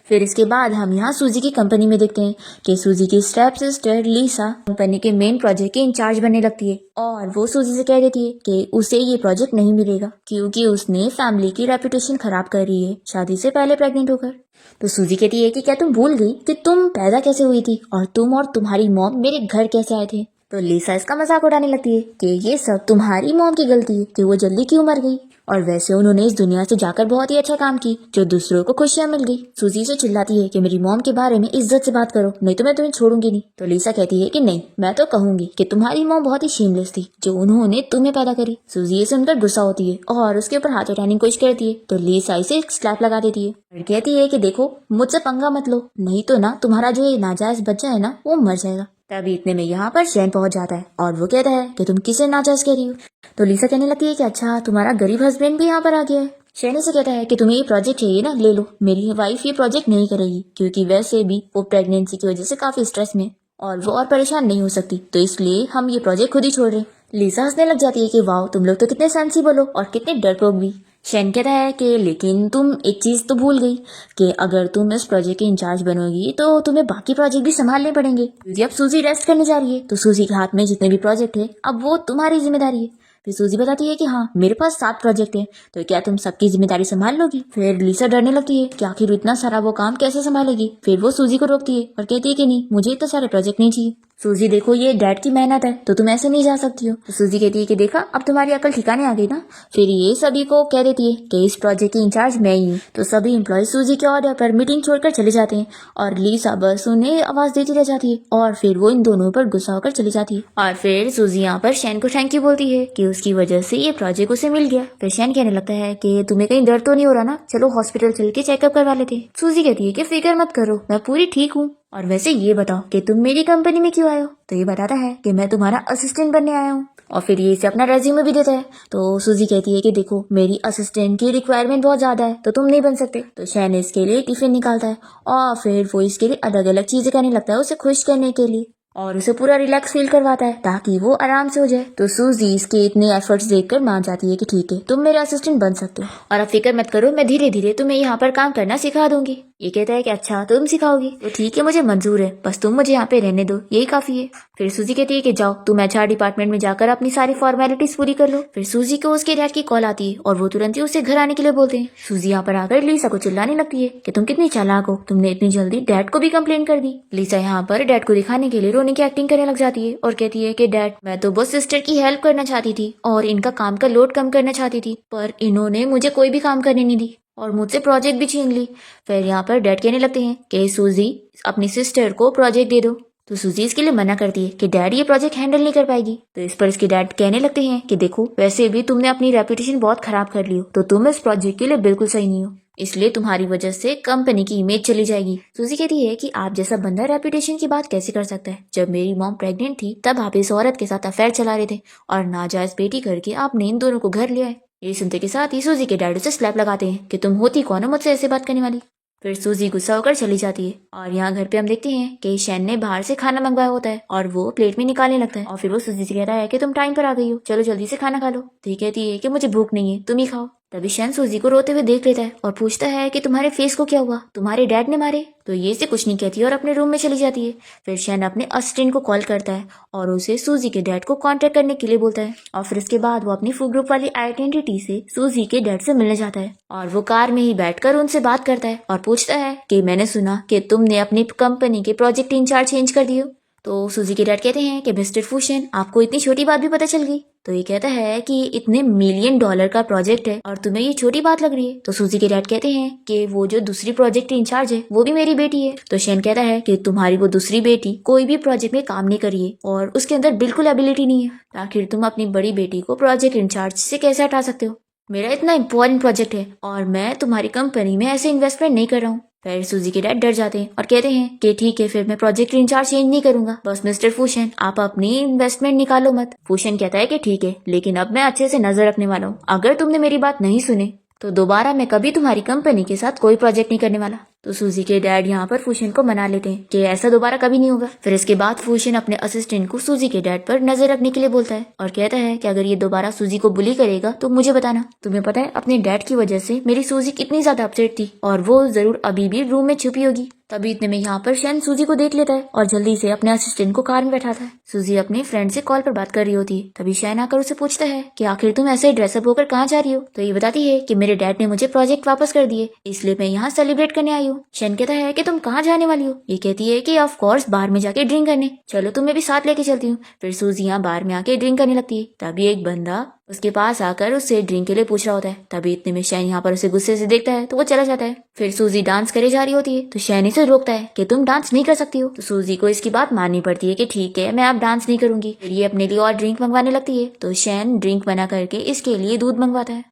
S1: फिर इसके बाद हम यहाँ सूजी की कंपनी में देखते हैं कि सूजी की स्टेप सिस्टर लीसा कंपनी के मेन प्रोजेक्ट के इंचार्ज बनने लगती है, और वो सूजी से कह देती है कि उसे ये प्रोजेक्ट नहीं मिलेगा, क्योंकि उसने फैमिली की रेपुटेशन खराब कर रही है शादी से पहले प्रेग्नेंट होकर। तो सूजी कहती है कि क्या तुम भूल गई कि तुम पैदा कैसे हुई थी, और तुम और तुम्हारी मॉम मेरे घर कैसे आए थे। तो लीसा इसका मजाक उड़ाने लगती है कि ये सब तुम्हारी मॉम की गलती है कि वो जल्दी क्यों मर गई, और वैसे उन्होंने इस दुनिया से जाकर बहुत ही अच्छा काम की जो दूसरों को खुशियां मिल गई। सूजी से चिल्लाती है कि मेरी मॉम के बारे में इज्जत से बात करो, नहीं तो मैं तुम्हें छोड़ूंगी नहीं। तो लीसा कहती है कि नहीं, मैं तो कहूंगी कि तुम्हारी मॉम बहुत ही शेमलेस थी जो उन्होंने तुम्हें पैदा करी। सूजी ये सुनकर गुस्सा होती है और उसके ऊपर हाथ उठाने की कोशिश करती है, तो लीसा इसे एक स्लैप लगा देती है और कहती है कि देखो, मुझसे पंगा मत लो, नहीं तो ना तुम्हारा जो ये नाजायज बच्चा है ना, वो मर जाएगा। तभी इतने में यहाँ पर शैन पहुंच जाता है और वो कहता है कि तुम किसे नाजायज कह रही हो। तो लीसा कहने लगती है कि अच्छा, तुम्हारा गरीब हस्बैंड भी यहाँ पर आ गया है। शैनी से कहता है कि तुम्हें ये प्रोजेक्ट चाहिए ना, ले लो, मेरी वाइफ ये प्रोजेक्ट नहीं करेगी, क्योंकि वैसे भी वो प्रेगनेंसी की वजह से काफी स्ट्रेस में और वो और परेशान नहीं हो सकती, तो इसलिए हम ये प्रोजेक्ट खुद ही छोड़ रहे हैं। लीसा हंसने लग जाती है कि वाह, तुम लोग तो कितने सेंसिबल हो और कितने डरपोक भी। शैन कहता है कि लेकिन तुम एक चीज तो भूल गई कि अगर तुम इस प्रोजेक्ट के इंचार्ज बनोगी तो तुम्हें बाकी प्रोजेक्ट भी संभालने पड़ेंगे, क्योंकि अब सूजी रेस्ट करने जा रही है, तो सूजी के हाथ में जितने भी प्रोजेक्ट है अब वो तुम्हारी जिम्मेदारी है। फिर सूजी बताती है कि हाँ, मेरे पास 7 प्रोजेक्ट हैं, तो क्या तुम सबकी जिम्मेदारी संभाल लोगी। फिर लीसा डरने लगती है कि आखिर इतना सारा वो काम कैसे संभालेगी। फिर वो सूजी को रोकती है और कहती है कि नहीं, मुझे इतने सारे प्रोजेक्ट नहीं चाहिए। सूजी, देखो, ये डैड की मेहनत है, तो तुम ऐसे नहीं जा सकती हो। तो सूजी कहती है कि देखा, अब तुम्हारी अकल ठिकाने आ गई ना। फिर ये सभी को कह देती है कि इस प्रोजेक्ट की इंचार्ज मैं ही हूँ। तो सभी एम्प्लॉय सूजी के ऑर्डर पर मीटिंग छोड़कर चले जाते हैं, और लीसा बस उन्हें आवाज देती रह जाती है, और फिर वो इन दोनों पर गुस्सा होकर चली जाती है। और फिर सूजी यहाँ पर शैन को थैंक यू बोलती है कि उसकी वजह से ये प्रोजेक्ट उसे मिल गया। फिर शैन कहने लगता है कि तुम्हें कहीं दर्द तो नहीं हो रहा ना, चलो हॉस्पिटल चल के चेकअप करवा लेते हैं। सूजी कहती है कि फिक्र मत करो, मैं पूरी ठीक हूँ, और वैसे ये बताओ कि तुम मेरी कंपनी में क्यों आए हो। तो ये बताता है कि मैं तुम्हारा असिस्टेंट बनने आया हूँ, और फिर ये इसे अपना रेज्यूमे भी देता है। तो सूजी कहती है कि देखो, मेरी असिस्टेंट की रिक्वायरमेंट बहुत ज्यादा है, तो तुम नहीं बन सकते। तो शैन इसके लिए टिफिन निकालता है, और फिर वो इसके लिए अलग अलग चीजें करने लगता है उसे खुश करने के लिए, और उसे पूरा रिलैक्स फील करवाता है ताकि वो आराम से हो जाए। तो सूजी इसके इतने एफर्ट्स देखकर मान जाती है कि ठीक है, तुम मेरे असिस्टेंट बन सकते हो, और अब फिक्र मत करो, मैं धीरे धीरे तुम्हें यहाँ पर काम करना सिखा दूंगी। ये कहता है कि अच्छा, तुम सिखाओगी, तो ठीक है, मुझे मंजूर है, बस तुम मुझे यहाँ पे रहने दो, यही काफी है। फिर सूजी कहती है कि जाओ, तुम HR डिपार्टमेंट में जाकर अपनी सारी फॉर्मेलिटीज पूरी कर लो। फिर सूजी को उसके डैड की कॉल आती है, और वो तुरंत ही उसे घर आने के लिए बोलते हैं। सूजी यहाँ पर आकर लीसा को चिल्लाने लगती है कि तुम कितनी चालाक हो, तुमने इतनी जल्दी डैड को भी कंप्लेन कर दी। लीसा यहाँ पर डैड को दिखाने के लिए रोने की एक्टिंग करने लग जाती है, और कहती है कि डैड, मैं तो बस सिस्टर की हेल्प करना चाहती थी और इनका काम का लोड कम करना चाहती थी, पर इन्होंने मुझे कोई भी काम करने नहीं दी और मुझसे प्रोजेक्ट भी छीन ली। फिर यहाँ पर डैड कहने लगते हैं कि सूजी, अपनी सिस्टर को प्रोजेक्ट दे दो। तो सूजी इसके लिए मना करती है कि डैड ये प्रोजेक्ट हैंडल नहीं कर पाएगी। तो इस पर इसके डैड कहने लगते हैं कि देखो, वैसे भी तुमने अपनी रेपुटेशन बहुत खराब कर ली हो, तो तुम इस प्रोजेक्ट के लिए बिल्कुल सही नहीं हो, इसलिए तुम्हारी वजह से कंपनी की इमेज चली जाएगी। सूजी कहती है कि आप जैसा बंदा रेपुटेशन की बात कैसे कर सकता है? जब मेरी मॉम प्रेग्नेंट थी तब आप इस औरत के साथ अफेयर चला रहे थे और नाजायज बेटी करके आपने इन दोनों को घर लिया है। ये सुनते के साथ ही सूजी के डैड उसे स्लैप लगाते हैं कि तुम होती कौन हो मुझसे ऐसे बात करने वाली। फिर सूजी गुस्सा होकर चली जाती है और यहाँ घर पे हम देखते हैं कि शैन ने बाहर से खाना मंगवाया होता है और वो प्लेट में निकालने लगता है और फिर वो सूजी से कहता है कि तुम टाइम पर आ गई हो, चलो जल्दी से खाना खा लो। तो ये कहती है कि मुझे भूख नहीं है, तुम ही खाओ। तभी शैन सूजी को रोते हुए देख लेता है और पूछता है कि तुम्हारे फेस को क्या हुआ, तुम्हारे डैड ने मारे? तो ये इसे कुछ नहीं कहती और अपने रूम में चली जाती है। फिर शैन अपने असिस्टेंट को कॉल करता है और उसे सूजी के डैड को कांटेक्ट करने के लिए बोलता है और फिर इसके बाद वो अपनी फूड ग्रुप वाली आइडेंटिटी से सूजी के डैड से मिलने जाता है और वो कार में ही बैठकर उनसे बात करता है और पूछता है कि मैंने सुना कि तुमने अपनी कंपनी के प्रोजेक्ट इंचार्ज चेंज कर दिए। तो सूजी के डैड कहते हैं कि मिस्टर फूशन, आपको इतनी छोटी बात भी पता चल गई? तो ये कहता है कि इतने $1,000,000 का प्रोजेक्ट है और तुम्हें ये छोटी बात लग रही है। तो सूजी के डैड कहते हैं कि वो जो दूसरी प्रोजेक्ट इंचार्ज है वो भी मेरी बेटी है। तो शैन कहता है कि तुम्हारी वो दूसरी बेटी कोई भी प्रोजेक्ट में काम नहीं करी है और उसके अंदर बिल्कुल एबिलिटी नहीं है, आखिर तुम अपनी बड़ी बेटी को प्रोजेक्ट इंचार्ज से कैसे हटा सकते हो? मेरा इतना इम्पोर्टेंट प्रोजेक्ट है और मैं तुम्हारी कंपनी में ऐसे इन्वेस्टमेंट नहीं कर रहा हूँ। फिर सूजी के डैड डर जाते हैं और कहते हैं कि ठीक है, फिर मैं प्रोजेक्ट इंचार्ज चेंज नहीं करूंगा, बस मिस्टर फूशन आप अपनी इन्वेस्टमेंट निकालो मत। फूशन कहता है कि ठीक है, लेकिन अब मैं अच्छे से नजर रखने वाला हूँ, अगर तुमने मेरी बात नहीं सुनी तो दोबारा मैं कभी तुम्हारी कंपनी के साथ कोई प्रोजेक्ट नहीं करने वाला। तो सूजी के डैड यहाँ पर फूशन को मना लेते हैं कि ऐसा दोबारा कभी नहीं होगा। फिर इसके बाद फूशन अपने असिस्टेंट को सूजी के डैड पर नजर रखने के लिए बोलता है और कहता है कि अगर ये दोबारा सूजी को बुली करेगा तो मुझे बताना। तुम्हें पता है अपने डैड की वजह से मेरी सूजी कितनी ज्यादा अपसेट थी और वो जरूर अभी भी रूम में छुपी होगी। तभी इतने में यहाँ पर शैन सूजी को देख लेता है और जल्दी से अपने असिस्टेंट को कार में बैठाता है। सूजी अपने फ्रेंड से कॉल पर बात कर रही होती है। तभी शैन आकर उसे पूछता है कि आखिर तुम ऐसे ड्रेसअप होकर कहाँ जा रही हो? तो ये बताती है कि मेरे डैड ने मुझे प्रोजेक्ट वापस कर दिए, इसलिए मैं यहाँ सेलिब्रेट करने आई हूँ। शैन कहता है कि तुम कहाँ जाने वाली हो? ये कहती है कि ऑफ कोर्स बार में जाके ड्रिंक करने, चलो तुम्हें भी साथ लेके चलती हूँ। फिर सूजी यहाँ बार में आके ड्रिंक करने लगती है। तभी एक बंदा उसके पास आकर उससे ड्रिंक के लिए पूछ रहा होता है। तभी इतने में शैन यहाँ पर उसे गुस्से से देखता है तो वो चला जाता है। फिर सूजी डांस करे जा रही होती है तो शैन इसे रोकता है कि तुम डांस नहीं कर सकती हो। तो सूजी को इसकी बात माननी पड़ती है कि ठीक है, मैं अब डांस नहीं करूंगी। फिर ये अपने लिए और ड्रिंक मंगवाने लगती है तो शैन ड्रिंक बना करके इसके लिए दूध मंगवाता है,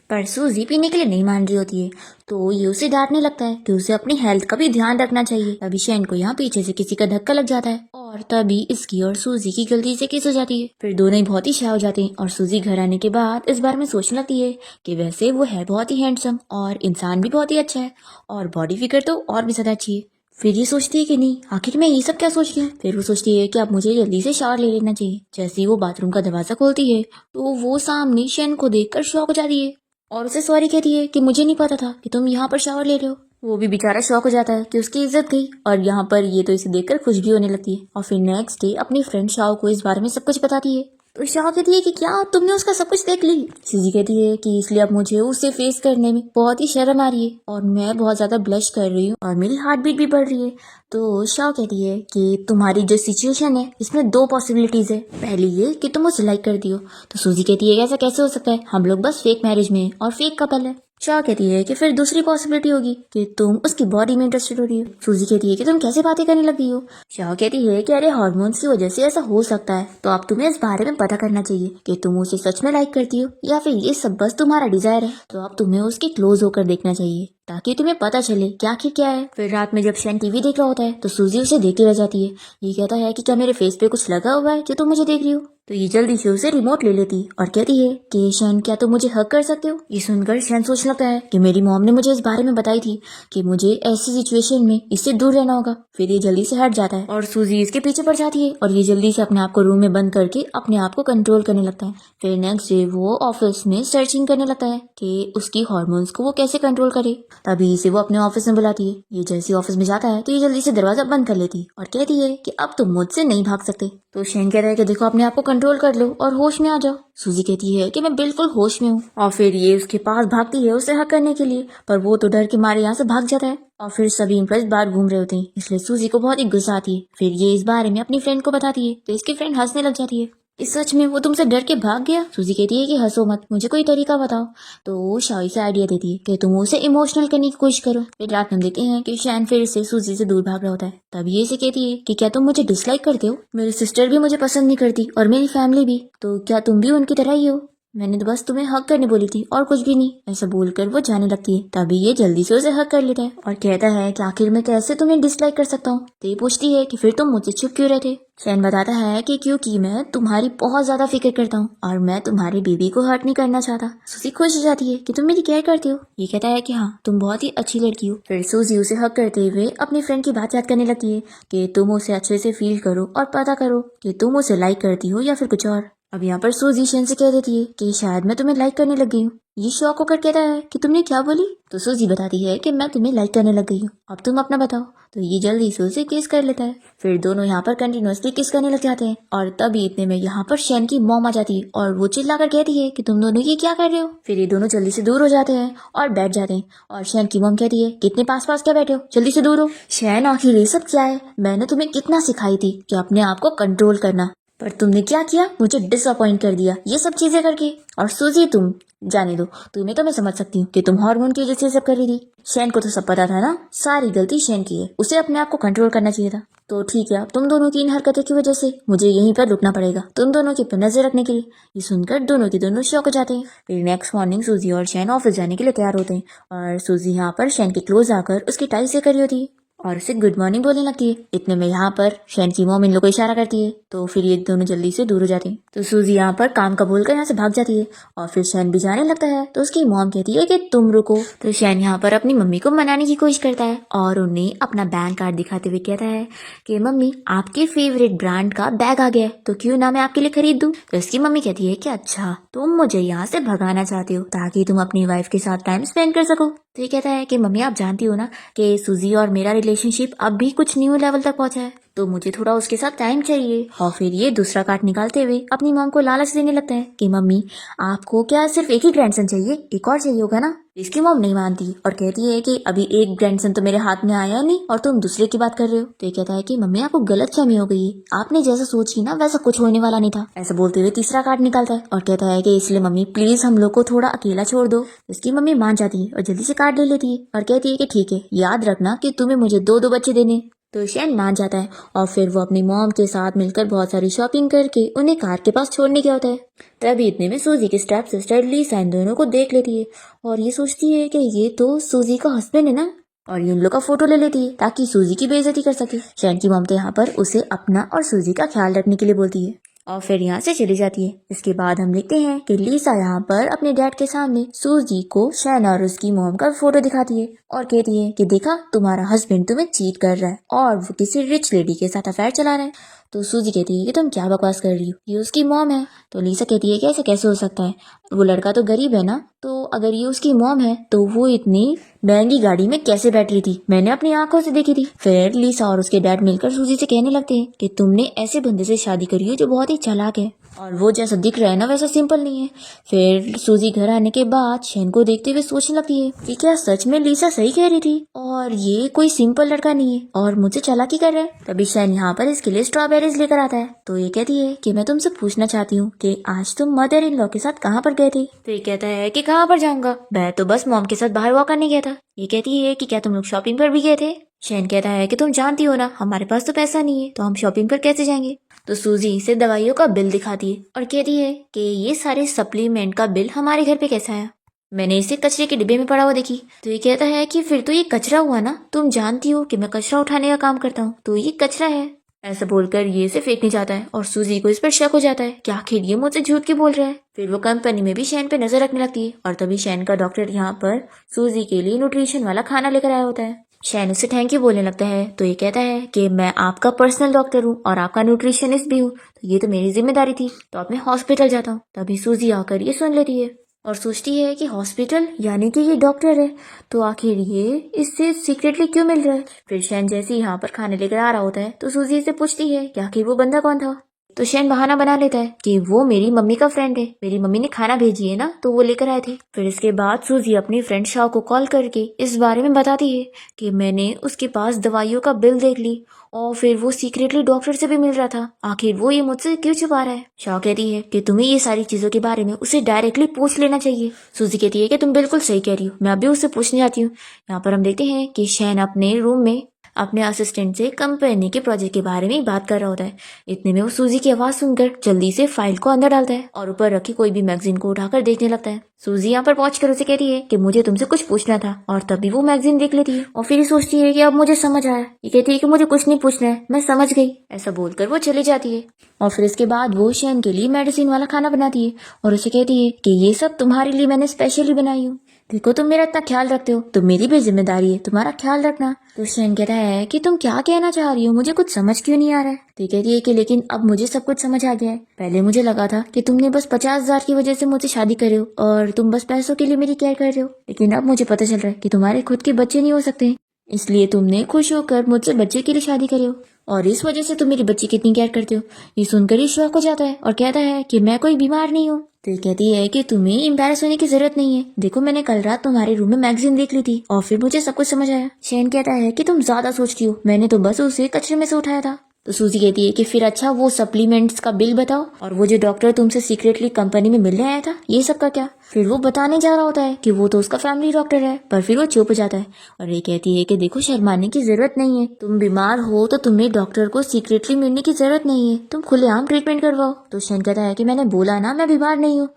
S1: पर सूजी पीने के लिए नहीं मान रही होती है। तो ये उसे डांटने लगता है कि उसे अपनी हेल्थ का भी ध्यान रखना चाहिए। तभी शैन को यहाँ पीछे से किसी का धक्का लग जाता है और तभी इसकी और सूजी की गलती से किस हो जाती है। फिर दोनों ही बहुत ही शाय हो जाते हैं और सूजी घर आने के बाद इस बारे में सोचने लगती है कि वैसे वो है बहुत ही हैंडसम और इंसान भी बहुत ही अच्छा है और बॉडी फिगर तो और भी ज्यादा अच्छी है। फिर ये सोचती है कि नहीं, आखिर मैं ये सब क्या सोच रही हूँ। फिर वो सोचती है कि अब मुझे जल्दी से शावर ले लेना चाहिए। जैसे ही वो बाथरूम का दरवाजा खोलती है तो वो सामने शैन को देखकर शॉक हो जाती है और उसे सॉरी कहती है कि मुझे नहीं पता था कि तुम यहाँ पर शावर ले रहे हो। वो भी बेचारा शॉक हो जाता है कि उसकी इज्जत गई और यहाँ पर ये तो इसे देखकर खुश भी होने लगती है और फिर नेक्स्ट डे अपनी फ्रेंड शाओ को इस बारे में सब कुछ बताती है। तो शाओ कहती है कि क्या तुमने उसका सब कुछ देख ली? सूजी कहती है कि इसलिए अब मुझे उसे फेस करने में बहुत ही शर्म आ रही है और मैं बहुत ज्यादा ब्लश कर रही हूँ और मेरी हार्ट बीट भी बढ़ रही है। तो शाओ कहती है कि तुम्हारी जो सिचुएशन है इसमें दो पॉसिबिलिटीज है, पहली ये कि तुम उसे लाइक करती हो। तो सूजी कहती है ऐसा कैसे हो सकता है, हम लोग बस फेक मैरिज में और फेक कपल है। शाह कहती है कि फिर दूसरी पॉसिबिलिटी होगी कि तुम उसकी बॉडी में इंटरेस्टेड हो रही हो। सूजी कहती है कि तुम कैसे बातें करने लगी हो। शाह कहती है कि अरे हार्मोन्स की वजह से ऐसा हो सकता है, तो अब तुम्हें इस बारे में पता करना चाहिए कि तुम उसे सच में लाइक करती हो या फिर ये सब बस तुम्हारा डिजायर है। तो अब तुम्हें उसके क्लोज होकर देखना चाहिए ताकि तुम्हें पता चले कि आखिर क्या है। फिर रात में जब शैन टीवी देख रहा होता है तो सूजी उसे देखती रह जाती है। ये कहता है कि क्या मेरे फेस पे कुछ लगा हुआ है जो तुम मुझे देख रही हो। तो ये जल्दी से उसे रिमोट ले लेती और कहती है कि शैन क्या तुम मुझे हग कर सकते हो। ये सुनकर शैन सोचने लगता है कि मेरी मॉम ने मुझे इस बारे में बताई थी कि मुझे ऐसी सिचुएशन में इससे दूर रहना होगा। फिर ये जल्दी से हट जाता है और सूजी इसके पीछे पड़ जाती है और ये जल्दी से अपने आप को रूम में बंद करके अपने आप को कंट्रोल करने लगता है। फिर नेक्स्ट डे वो ऑफिस में सर्चिंग करने लगता है कि उसकी हार्मोन्स को वो कैसे कंट्रोल करे। तभी इसे वो अपने ऑफिस में बुलाती है। ये जैसे ऑफिस में जाता है तो ये जल्दी से दरवाजा बंद कर लेती और कहती है कि अब तुम मुझसे नहीं भाग सकते। तो शैन कहता है कि देखो अपने आप को कंट्रोल कर लो और होश में आ जाओ। सूजी कहती है कि मैं बिल्कुल होश में हूँ और फिर ये उसके पास भागती है उसे हक करने के लिए, पर वो तो डर के मारे यहाँ से भाग जाता है और फिर सभी एम्प्लॉइज बाहर घूम रहे होते हैं, इसलिए सूजी को बहुत ही गुस्सा आती है। फिर ये इस बारे में अपनी फ्रेंड को बताती है तो इसकी फ्रेंड हंसने लग जाती है। इस सच में वो तुमसे डर के भाग गया? सूजी कहती है कि हंसो मत, मुझे कोई तरीका बताओ। तो वो शाही से आइडिया देती है कि तुम उसे इमोशनल करने की कोशिश करो। फिर रात में देखते हैं कि शैन फिर से सूजी से दूर भाग रहा होता है। तब ये से कहती है कि क्या तुम मुझे डिसलाइक करते हो? मेरी सिस्टर भी मुझे पसंद नहीं करती और मेरी फैमिली भी, तो क्या तुम भी उनकी तरह ही हो? मैंने तो बस तुम्हें हक करने बोली थी और कुछ भी नहीं। ऐसा बोलकर वो जाने लगती है। तभी ये जल्दी से उसे हक कर लेता है और कहता है कि आखिर मैं कैसे तुम्हें डिसलाइक कर सकता हूँ। तो ये पूछती है कि फिर तुम मुझसे चुप क्यों रहते? शैन बताता है कि क्योंकि मैं तुम्हारी बहुत ज्यादा फिक्र करता हूँ और मैं तुम्हारी बेबी को हर्ट नहीं करना चाहता। सूजी खुश हो जाती है कि तुम मेरी केयर करते हो। ये कहता है कि हाँ, तुम बहुत ही अच्छी लड़की हो। फिर सूजी उसे हक करते हुए अपनी फ्रेंड की बात याद करने लगती है कि तुम उसे अच्छे से फील करो और पता करो कि तुम उसे लाइक करती हो या फिर कुछ और। अब यहाँ पर सूजी शैन से कह देती है कि शायद मैं तुम्हें लाइक करने लग गई हूँ। ये शॉक होकर कहता है कि तुमने क्या बोली? तो सूजी बताती है कि मैं तुम्हें लाइक करने लग गई हूँ, अब तुम अपना बताओ। तो ये जल्दी से उसे किस कर लेता है। फिर दोनों यहाँ पर कंटिन्यूअसली किस करने लग जाते हैं और तभी इतने में यहाँ पर शैन की मॉम आ जाती है और वो चिल्लाकर कहती है कि तुम दोनों ये क्या कर रहे हो? फिर ये दोनों जल्दी से दूर हो जाते हैं और बैठ जाते हैं और शैन की मॉम कहती है कितने पास पास क्या बैठे हो, जल्दी से दूर हो। शैन आखिर ये सब क्या है? मैंने तुम्हें कितना सिखाई थी कि अपने आप को कंट्रोल करना, पर तुमने क्या किया? मुझे डिसअपॉइंट कर दिया ये सब चीजें करके। और सूजी तुम जाने दो, तुम्हें तो मैं समझ सकती हूँ कि तुम हार्मोन की वजह से सब कर रही थी। शैन को तो सब पता था ना, सारी गलती शैन की है, उसे अपने आप को कंट्रोल करना चाहिए था। तो ठीक है, अब तुम दोनों की इन हरकतों की वजह से मुझे यहीं पर रुकना पड़ेगा तुम दोनों के ऊपर नजर रखने के लिए। ये सुनकर दोनों के दोनों शॉक हो जाते हैं। फिर नेक्स्ट मॉर्निंग सूजी और शैन ऑफिस जाने के लिए तैयार होते हैं और सूजी यहाँ पर शैन के क्लोज आकर उसकी टाई से करी होती है और उसे गुड मॉर्निंग बोलने लगती है। इतने में यहाँ पर शैन की मॉम इन लोगों को इशारा करती है तो फिर ये दोनों जल्दी से दूर हो जाते हैं। तो सूजी यहाँ पर काम का बोलकर यहाँ से भाग जाती है और फिर शैन भी जाने लगता है। तो उसकी मॉम कहती है कि तुम रुको। तो शैन यहाँ पर अपनी मम्मी को मनाने की कोशिश करता है और उन्हें अपना बैंक कार्ड दिखाते हुए कहता है कि मम्मी आपके फेवरेट ब्रांड का बैग आ गया है, तो क्यों ना मैं आपके लिए खरीद दूं। तो उसकी मम्मी कहती है कि अच्छा तुम मुझे यहाँ से भगाना चाहते हो ताकि तुम अपनी वाइफ के साथ टाइम स्पेंड कर सको। तो ये कहता है कि मम्मी आप जानती हो ना कि सूजी और मेरा रिलेशनशिप अब भी कुछ न्यू लेवल तक पहुंचा है, तो मुझे थोड़ा उसके साथ टाइम चाहिए। और फिर ये दूसरा कार्ड निकालते हुए अपनी मॉम को लालच देने लगता है कि मम्मी आपको क्या सिर्फ एक ही ग्रैंडसन चाहिए, एक और चाहिए होगा ना। इसकी मॉम नहीं मानती और कहती है कि अभी एक ग्रैंडसन तो मेरे हाथ में आया नहीं और तुम दूसरे की बात कर रहे हो। तो ये कहता है कि मम्मी आपको गलतफहमी हो गई है, आपने जैसा सोची ना वैसा कुछ होने वाला नहीं था। ऐसा बोलते हुए तीसरा कार्ड निकालता है और कहता है कि इसलिए मम्मी प्लीज हम लोग को थोड़ा अकेला छोड़ दो। इसकी मम्मी मान जाती है और जल्दी से कार्ड ले लेती है और कहती है कि ठीक है, याद रखना कि तुम्हें मुझे दो दो बच्चे देने। तो शैन मान जाता है और फिर वो अपनी मॉम के साथ मिलकर बहुत सारी शॉपिंग करके उन्हें कार के पास छोड़ने गया होता है। तभी इतने में सूजी की स्टेप सिस्टर लीसा इन दोनों को देख लेती है और ये सोचती है कि ये तो सूजी का हस्बैंड है ना, और ये उन लोग का फोटो ले लेती है ताकि सूजी की बेइज्जती कर सके। शैन की मॉम तो यहाँ पर उसे अपना और सूजी का ख्याल रखने के लिए बोलती है और फिर यहाँ से चली जाती है। इसके बाद हम देखते हैं कि लीसा यहाँ पर अपने डैड के सामने सूजी को शैन और उसकी मॉम का फोटो दिखाती है और कहती है कि देखा तुम्हारा हस्बैंड तुम्हें चीट कर रहा है और वो किसी रिच लेडी के साथ अफेयर चला रहा है। तो सूजी कहती है कि तुम क्या बकवास कर रही हो, ये उसकी मॉम है। तो लीसा कहती है कि ऐसे कैसे हो सकता है, वो लड़का तो गरीब है ना, तो अगर ये उसकी मॉम है तो वो इतनी महंगी गाड़ी में कैसे बैठ रही थी, मैंने अपनी आंखों से देखी थी। फिर लीसा और उसके डैड मिलकर सूजी से कहने लगते हैं कि तुमने ऐसे बंदे से शादी करी हो जो बहुत ही चालाक है और वो जैसा दिख रहा है ना वैसा सिंपल नहीं है। फिर सूजी घर आने के बाद शैन को देखते हुए सोचने लगती है कि क्या सच में लीसा सही कह रही थी और ये कोई सिंपल लड़का नहीं है और मुझे चालाकी कर रहा है। तभी शैन यहाँ पर इसके लिए स्ट्रॉबेरीज लेकर आता है। तो ये कहती है कि मैं तुमसे पूछना चाहती हूँ कि आज तुम मदर इन लॉ के साथ कहाँ पर गए थे। तो ये कहता है कि कहाँ पर जाऊंगा, मैं तो बस मॉम के साथ बाहर वॉक करने गया था। ये कहती है कि क्या तुम लोग शॉपिंग पर भी गए थे। शैन कहता है कि तुम जानती हो ना हमारे पास तो पैसा नहीं है, तो हम शॉपिंग पर कैसे जाएंगे। तो सूजी इसे दवाइयों का बिल दिखाती है और कहती है कि ये सारे सप्लीमेंट का बिल हमारे घर पे कैसा आया, मैंने इसे कचरे के डिब्बे में पड़ा हुआ देखी। तो ये कहता है कि फिर तो ये कचरा हुआ ना, तुम जानती हो कि मैं कचरा उठाने का काम करता हूँ, तो ये कचरा है। ऐसा बोलकर ये इसे फेंकने जाता है और सूजी को इस पर शक हो जाता है कि आखिर ये मुझसे झूठ क्यों बोल रहा है। फिर वो कंपनी में भी शैन पे नजर रखने लगती है और तभी शैन का डॉक्टर यहाँ पर सूजी के लिए न्यूट्रिशन वाला खाना लेकर आया होता है। शैन उसे थैंक यू बोलने लगता है। तो ये कहता है कि मैं आपका पर्सनल डॉक्टर हूँ और आपका न्यूट्रिशनिस्ट भी हूँ, तो ये तो मेरी जिम्मेदारी थी, तो अब मैं हॉस्पिटल जाता हूँ। तभी सूजी आकर ये सुन लेती है और सोचती है कि हॉस्पिटल यानी कि ये डॉक्टर है, तो आखिर ये इससे सीक्रेटली क्यों मिल रहा है। फिर शैन जैसे ही यहाँ पर खाने लेकर आ रहा होता है तो सूजी से पूछती है कि आखिर वो बंदा कौन था। तो शैन बहाना बना लेता है कि वो मेरी मम्मी का फ्रेंड है, मेरी मम्मी ने खाना भेजी है ना तो वो लेकर आए थे। फिर इसके बाद सूजी अपनी फ्रेंड शाह को कॉल करके इस बारे में बताती है कि मैंने उसके पास दवाइयों का बिल देख ली और फिर वो सीक्रेटली डॉक्टर से भी मिल रहा था, आखिर वो ये मुझसे क्यों छुपा रहा है। शाह कहती है कि तुम्हें ये सारी चीजों के बारे में उसे डायरेक्टली पूछ लेना चाहिए। सूजी कहती है कि तुम बिल्कुल सही कह रही हो, मैं अभी उससे पूछने जाती हूँ। यहाँ पर हम देखते हैं कि शैन अपने रूम में अपने असिस्टेंट से कंपनी के प्रोजेक्ट के बारे में बात कर रहा होता है। इतने में वो सूजी की आवाज सुनकर जल्दी से फाइल को अंदर डालता है और ऊपर रखी कोई भी मैगजीन को उठाकर देखने लगता है। सूजी यहाँ पर पहुंचकर उसे कहती है कि मुझे तुमसे कुछ पूछना था और तभी वो मैगजीन देख लेती है और फिर सोचती है कि अब मुझे समझ आया। ये कहती है कि मुझे कुछ नहीं पूछना है, मैं समझ गई। ऐसा बोलकर वो चली जाती है और फिर इसके बाद वो शैन के लिए मेडिसिन वाला खाना बनाती है और उसे कहती है कि ये सब तुम्हारे लिए मैंने स्पेशली बनाई हूँ। देखो तुम मेरा इतना ख्याल रखते हो तो मेरी भी जिम्मेदारी है तुम्हारा ख्याल रखना। तो शैन कहता है कि तुम क्या कहना चाह रही हो, मुझे कुछ समझ क्यों नहीं आ रहा है। तो कहती है कि लेकिन अब मुझे सब कुछ समझ आ गया है। पहले मुझे लगा था कि तुमने बस 50,000 की वजह से मुझसे शादी करे हो और तुम बस पैसों के लिए मेरी केयर कर रहे हो, लेकिन अब मुझे पता चल रहा है कि तुम्हारे खुद के बच्चे नहीं हो सकते, इसलिए तुमने खुश होकर मुझसे बच्चे के लिए शादी करे हो और इस वजह से तुम मेरी बच्ची कितनी केयर करते हो। ये सुनकर ही शौक हो जाता है और कहता है कि मैं कोई बीमार नहीं हूँ। तो ये कहती है कि तुम्हें एम्बैरस होने की जरूरत नहीं है, देखो मैंने कल रात तुम्हारे रूम में मैगजीन देख ली थी और फिर मुझे सब कुछ समझ आया। शैन कहता है कि तुम ज्यादा सोचती हो, मैंने तो बस उसे कचरे में से उठाया था। तो सूजी कहती है कि फिर अच्छा वो सप्लीमेंट्स का बिल बताओ और वो जो डॉक्टर तुमसे सीक्रेटली कंपनी में मिलने आया था ये सब का क्या। फिर वो बताने जा रहा होता है कि वो तो उसका फैमिली डॉक्टर है, पर फिर वो चुप जाता है और ये कहती है कि देखो शर्माने की जरूरत नहीं है, तुम बीमार हो तो तुम्हें डॉक्टर को सीक्रेटली मिलने की जरूरत नहीं है, तुम खुलेआम ट्रीटमेंट करवाओ। तो शैन कहता है कि मैंने बोला ना मैं बीमार नहीं हूँ।